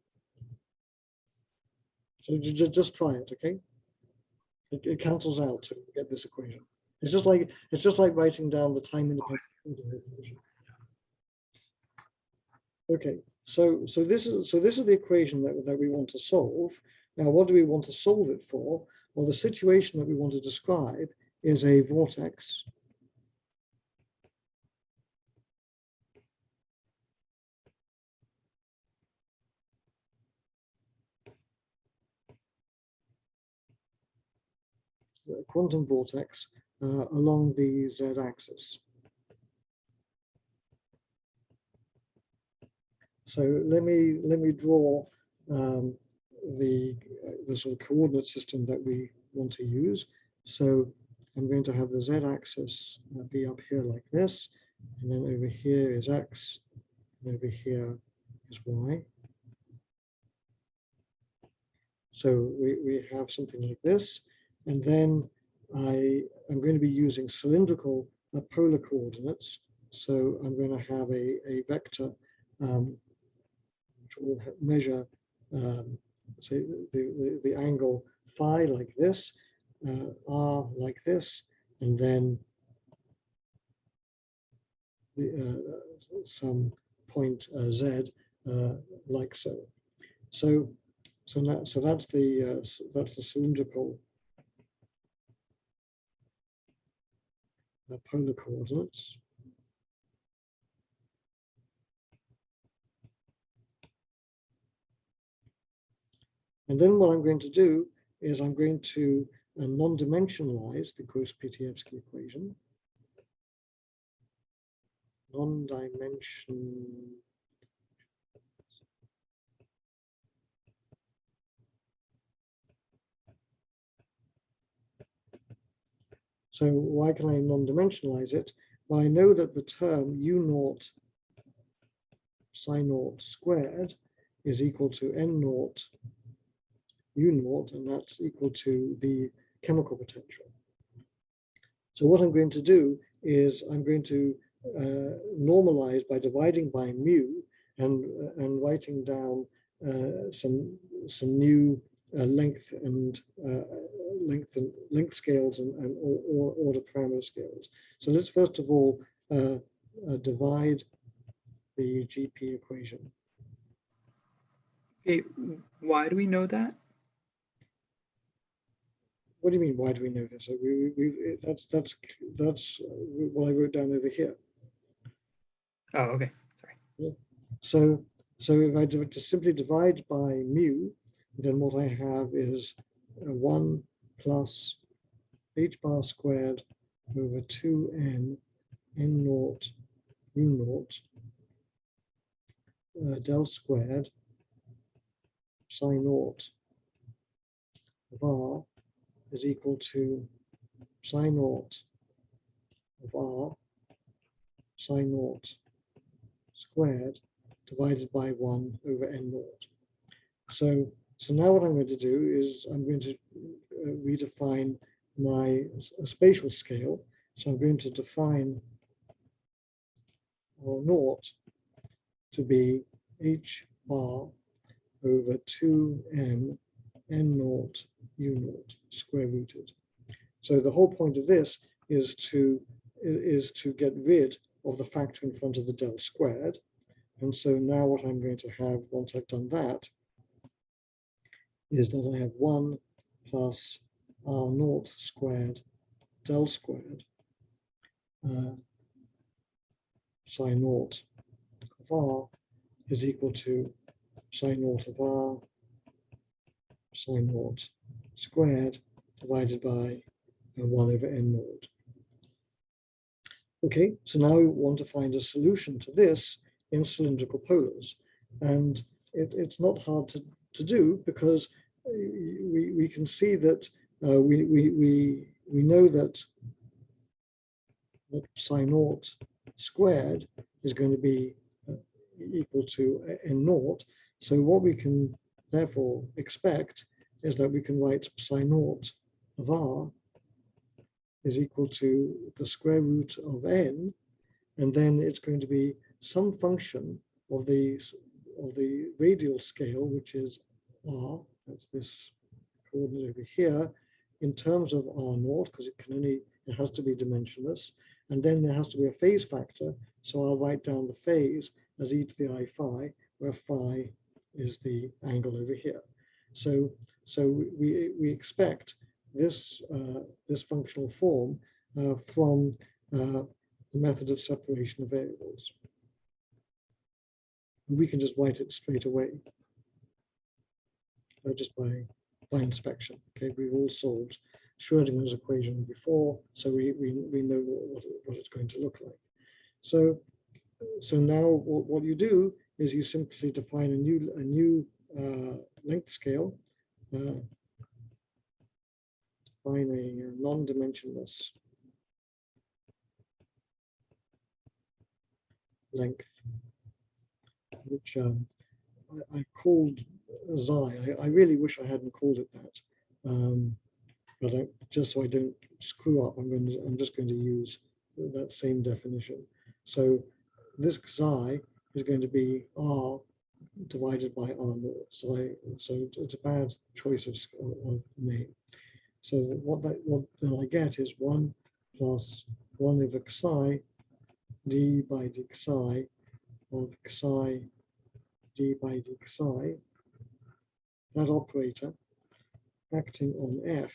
So just try it, okay? It cancels out to get this equation. It's just like writing down the time independent equation. Okay, so this is the equation that we want to solve. Now, what do we want to solve it for? Well, the situation that we want to describe is a vortex a quantum vortex along the z-axis. So let me draw the sort of coordinate system that we want to use. So I'm going to have the z-axis be up here like this, and then over here is x, and over here is y. So we have something like this, and then I am going to be using cylindrical polar coordinates. So I'm going to have a vector which will measure say the angle phi like this, r like this, and then some point z like so. So that's the cylindrical polar coordinates. And then what I'm going to do is I'm going to non-dimensionalize the Gross-Pitaevskii equation. Non-dimension. So why can I non-dimensionalize it? Well, I know that the term u0 psi naught squared is equal to n naught u0, and that's equal to the chemical potential. So what I'm going to do is I'm going to normalize by dividing by mu and writing down some new length scales and order parameter scales. So let's first of all divide the GP equation. Okay, why do we know that? What do you mean? Why do we know this? That's what I wrote down over here. Oh, okay. Sorry. Yeah. So if I just simply divide by mu, then what I have is 1 plus h bar squared over 2n n naught u naught del squared psi naught of r is equal to psi naught of r psi naught squared divided by 1 over n naught. So now what I'm going to do is I'm going to redefine my spatial scale. So I'm going to define R naught to be h bar over 2m n naught u naught square rooted. So the whole point of this is to get rid of the factor in front of the del squared. And so now what I'm going to have once I've done that is that I have 1 plus r naught squared del squared psi naught of r is equal to psi naught of r psi naught squared divided by 1 over n naught. Okay, so now we want to find a solution to this in cylindrical polars, and it's not hard to do because we can see that we know that psi naught squared is going to be equal to n naught. So what we can therefore expect is that we can write psi naught of r is equal to the square root of n, and then it's going to be some function of the radial scale, which is r, that's this coordinate over here, in terms of r naught, because it has to be dimensionless, and then there has to be a phase factor, so I'll write down the phase as e to the I phi, where phi is the angle over here. So we expect this this functional form from the method of separation of variables. And we can just write it straight away, just by inspection. Okay, we've all solved Schrödinger's equation before, so we know what it's going to look like. So now what you do is you simply define a new length scale, define a non-dimensionless length, which I called xi. I really wish I hadn't called it that, but just so I don't screw up, I'm just going to use that same definition. So this xi is going to be r divided by r naught. So it's a bad choice of name. So what then I get is 1 plus 1 over xi d by d xi of xi d by d xi. That operator acting on f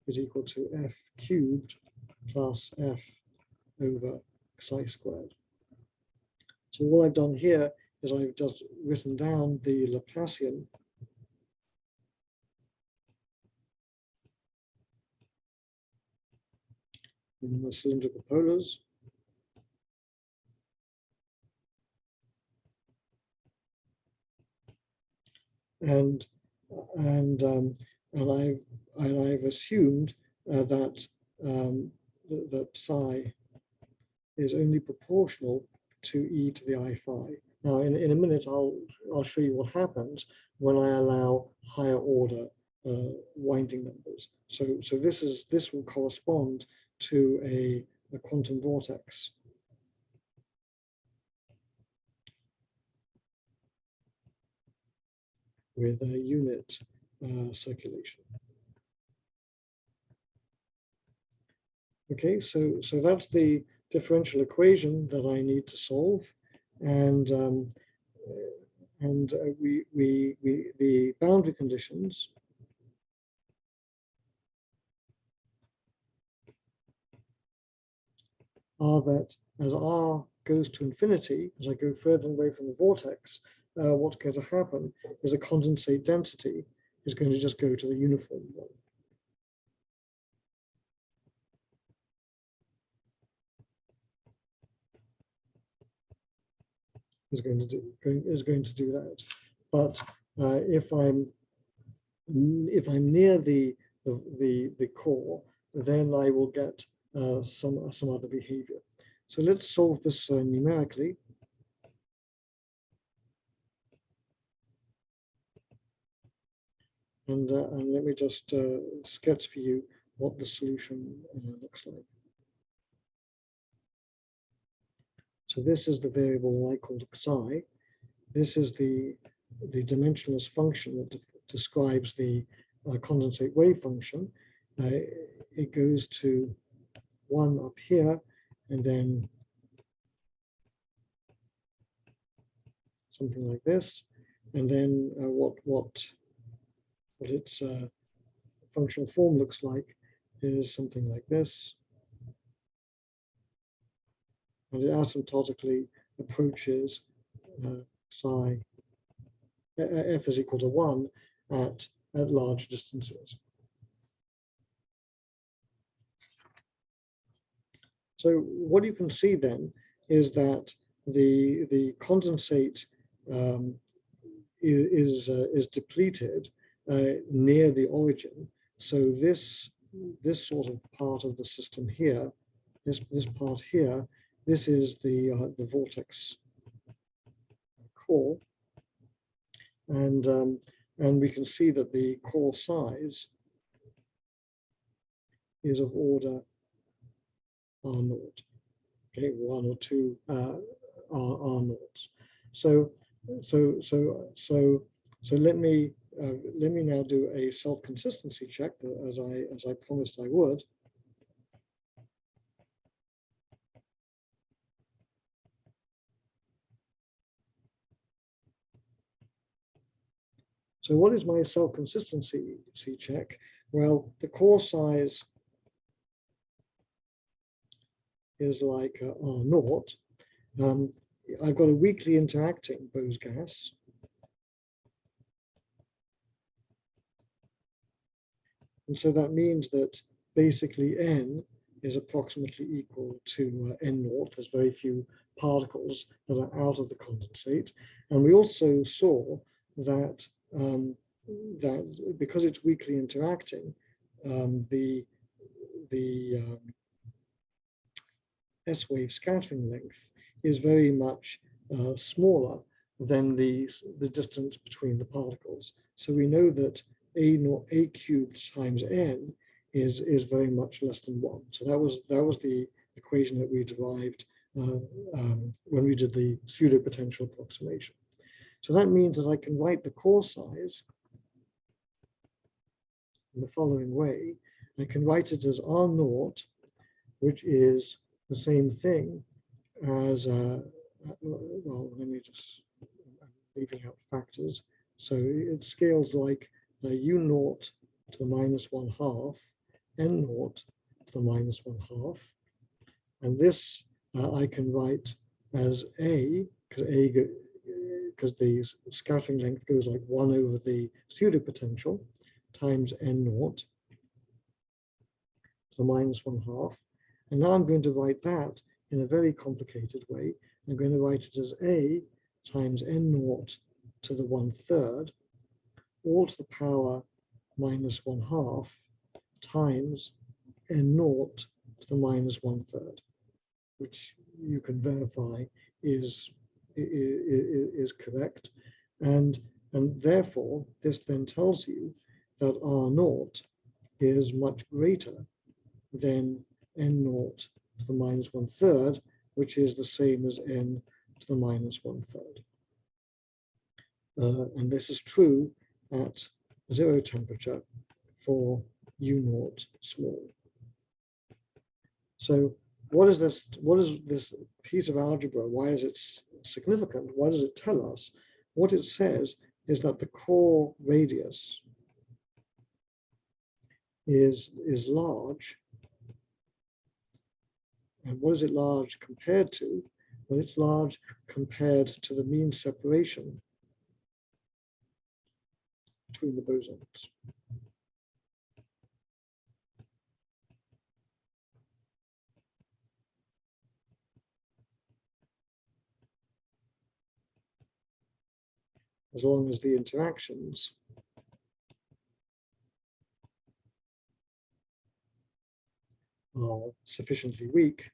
is equal to f cubed plus f over xi squared. So what I've done here is I've just written down the Laplacian in the cylindrical polars. And I've assumed that that psi is only proportional to e to the I phi. Now, in a minute, I'll show you what happens when I allow higher order winding numbers. So this will correspond to a quantum vortex. With a unit circulation. Okay, so that's the differential equation that I need to solve, and the boundary conditions are that as r goes to infinity, as I go further away from the vortex, what's going to happen is the condensate density is going to just go to the uniform one. Is going to do that. But if I'm near the core, then I will get some other behavior. So let's solve this numerically. And let me just sketch for you what the solution looks like. So this is the variable I called xi. This is the dimensionless function that describes the condensate wave function. It goes to 1 up here, and then something like this, and then what its functional form looks like is something like this. And it asymptotically approaches psi, f is equal to 1 at large distances. So what you can see then is that the condensate is depleted near the origin. So this sort of part of the system here, this part here, this is the vortex core, and we can see that the core size is of order r naught. okay, 1 or 2 R naughts. So let me now do a self-consistency check, as I promised I would. So what is my self-consistency check? Well, the core size is like R naught. I've got a weakly interacting Bose gas. And so that means that basically N is approximately equal to N naught. There's very few particles that are out of the condensate. And we also saw that that because it's weakly interacting, the S-wave scattering length is very much smaller than the distance between the particles. So we know that A cubed times N is very much less than 1. So that was the equation that we derived when we did the pseudo-potential approximation. So that means that I can write the core size in the following way. I can write it as R naught, which is the same thing as, well, let me just, I'm leaving out factors. So it scales like U naught to the -1/2, N naught to the -1/2. And this I can write as A, because the scattering length goes like 1 over the pseudopotential times N naught to the -1/2. And now I'm going to write that in a very complicated way. I'm going to write it as A times N naught to the 1/3, all to the power -1/2 times N naught to the -1/3, which you can verify is correct. And therefore, this then tells you that R naught is much greater than N naught to the -1/3, which is the same as N to the -1/3. And this is true at 0 temperature for U naught small. So what is this piece of algebra? Why is it significant? Why does it tell us? What it says is that the core radius is large. And what is it large compared to? Well, it's large compared to the mean separation between the bosons. As long as the interactions are sufficiently weak,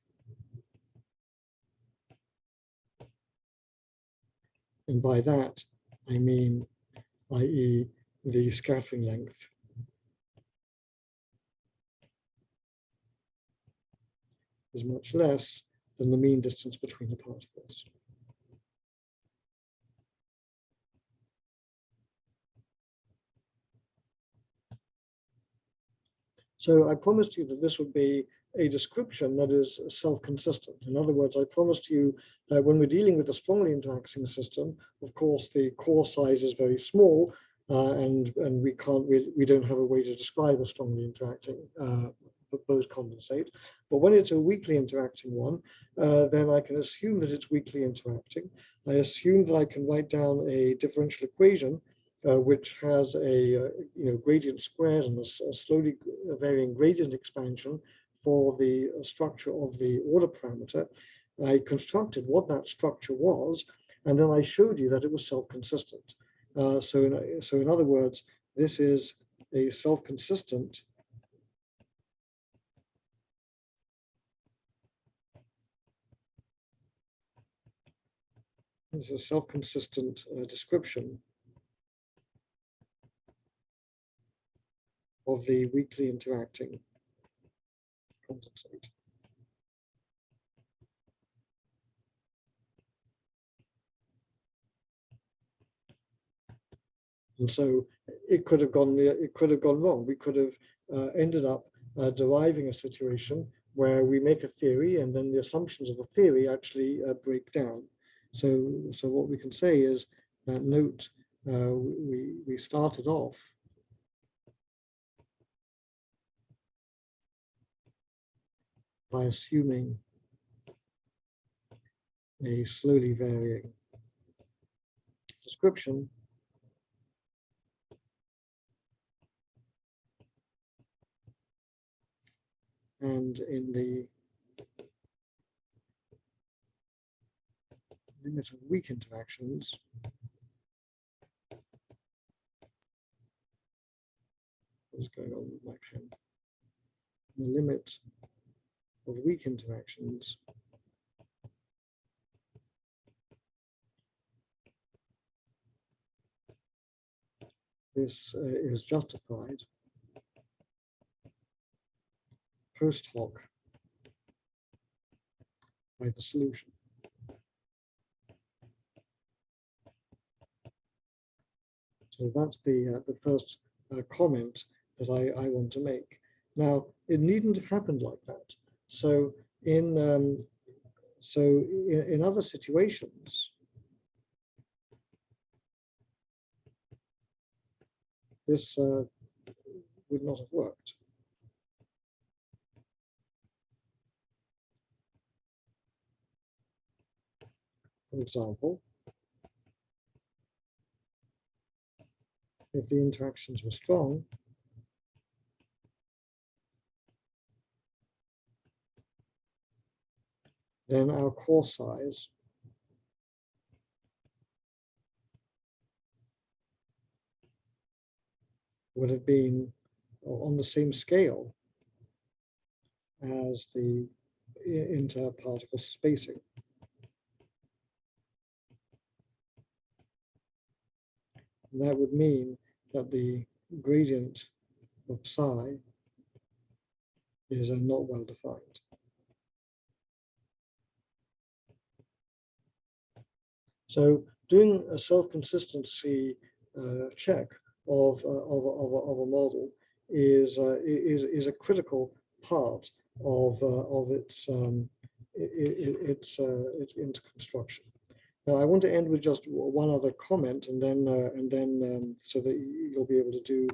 and by that I mean, i.e., the scattering length is much less than the mean distance between the particles. So I promised you that this would be a description that is self-consistent. In other words, I promised you that when we're dealing with a strongly interacting system, of course, the core size is very small, and we don't have a way to describe a strongly interacting Bose condensate. But when it's a weakly interacting one, then I can assume that it's weakly interacting. I assume that I can write down a differential equation which has a gradient squared and a slowly varying gradient expansion for the structure of the order parameter. I constructed what that structure was, and then I showed you that it was self-consistent. So in other words, this is a self-consistent description of the weakly interacting condensate. And so it could have gone wrong. We could have ended up deriving a situation where we make a theory and then the assumptions of the theory actually break down. So what we can say is that note we started off by assuming a slowly varying description and in the limit of weak interactions, what's going on with my pen? The limit of weak interactions this is justified post hoc by the solution. So that's the first comment that I want to make. Now, it needn't have happened like that. So in other situations, this would not have worked. For example, if the interactions were strong, then our core size would have been on the same scale as the interparticle spacing. And that would mean that the gradient of psi is not well defined. So doing a self-consistency check of a model is a critical part of its interconstruction. Now, I want to end with just one other comment, and then so that you'll be able to do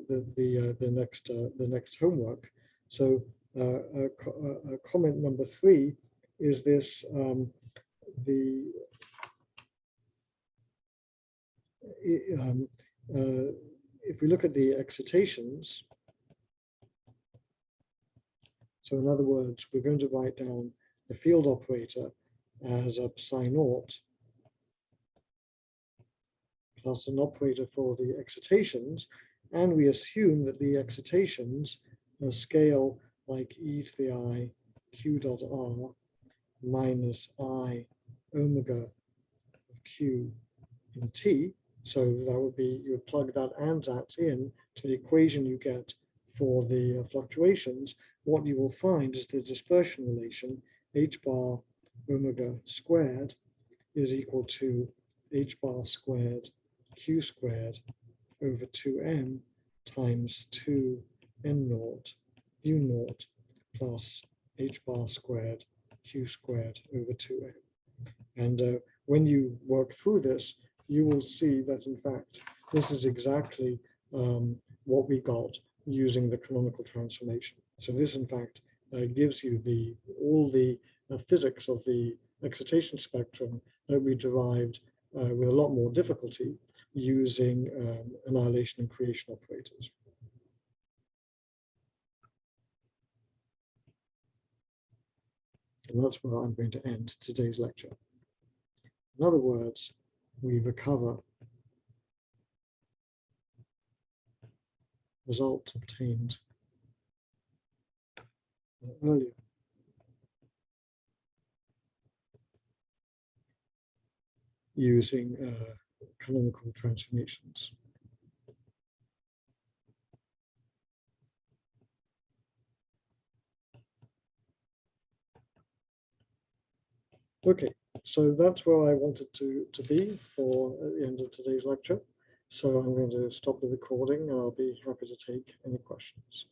the next homework. So, comment number 3 is this: if we look at the excitations, so in other words, we're going to write down the field operator as a psi naught plus an operator for the excitations, and we assume that the excitations scale like e to the I q dot r minus I omega of q in t. So that would be, you would plug that ansatz in to the equation you get for the fluctuations. What you will find is the dispersion relation h bar omega squared is equal to h bar squared q squared over 2m times 2 n naught u naught plus h bar squared q squared over 2m. And when you work through this, you will see that in fact this is exactly what we got using the canonical transformation. So this in fact gives you all the physics of the excitation spectrum that we derived with a lot more difficulty using annihilation and creation operators. And that's where I'm going to end today's lecture. In other words, we recover results obtained earlier. Using canonical transformations. Okay, so that's where I wanted to be for at the end of today's lecture. So I'm going to stop the recording and I'll be happy to take any questions.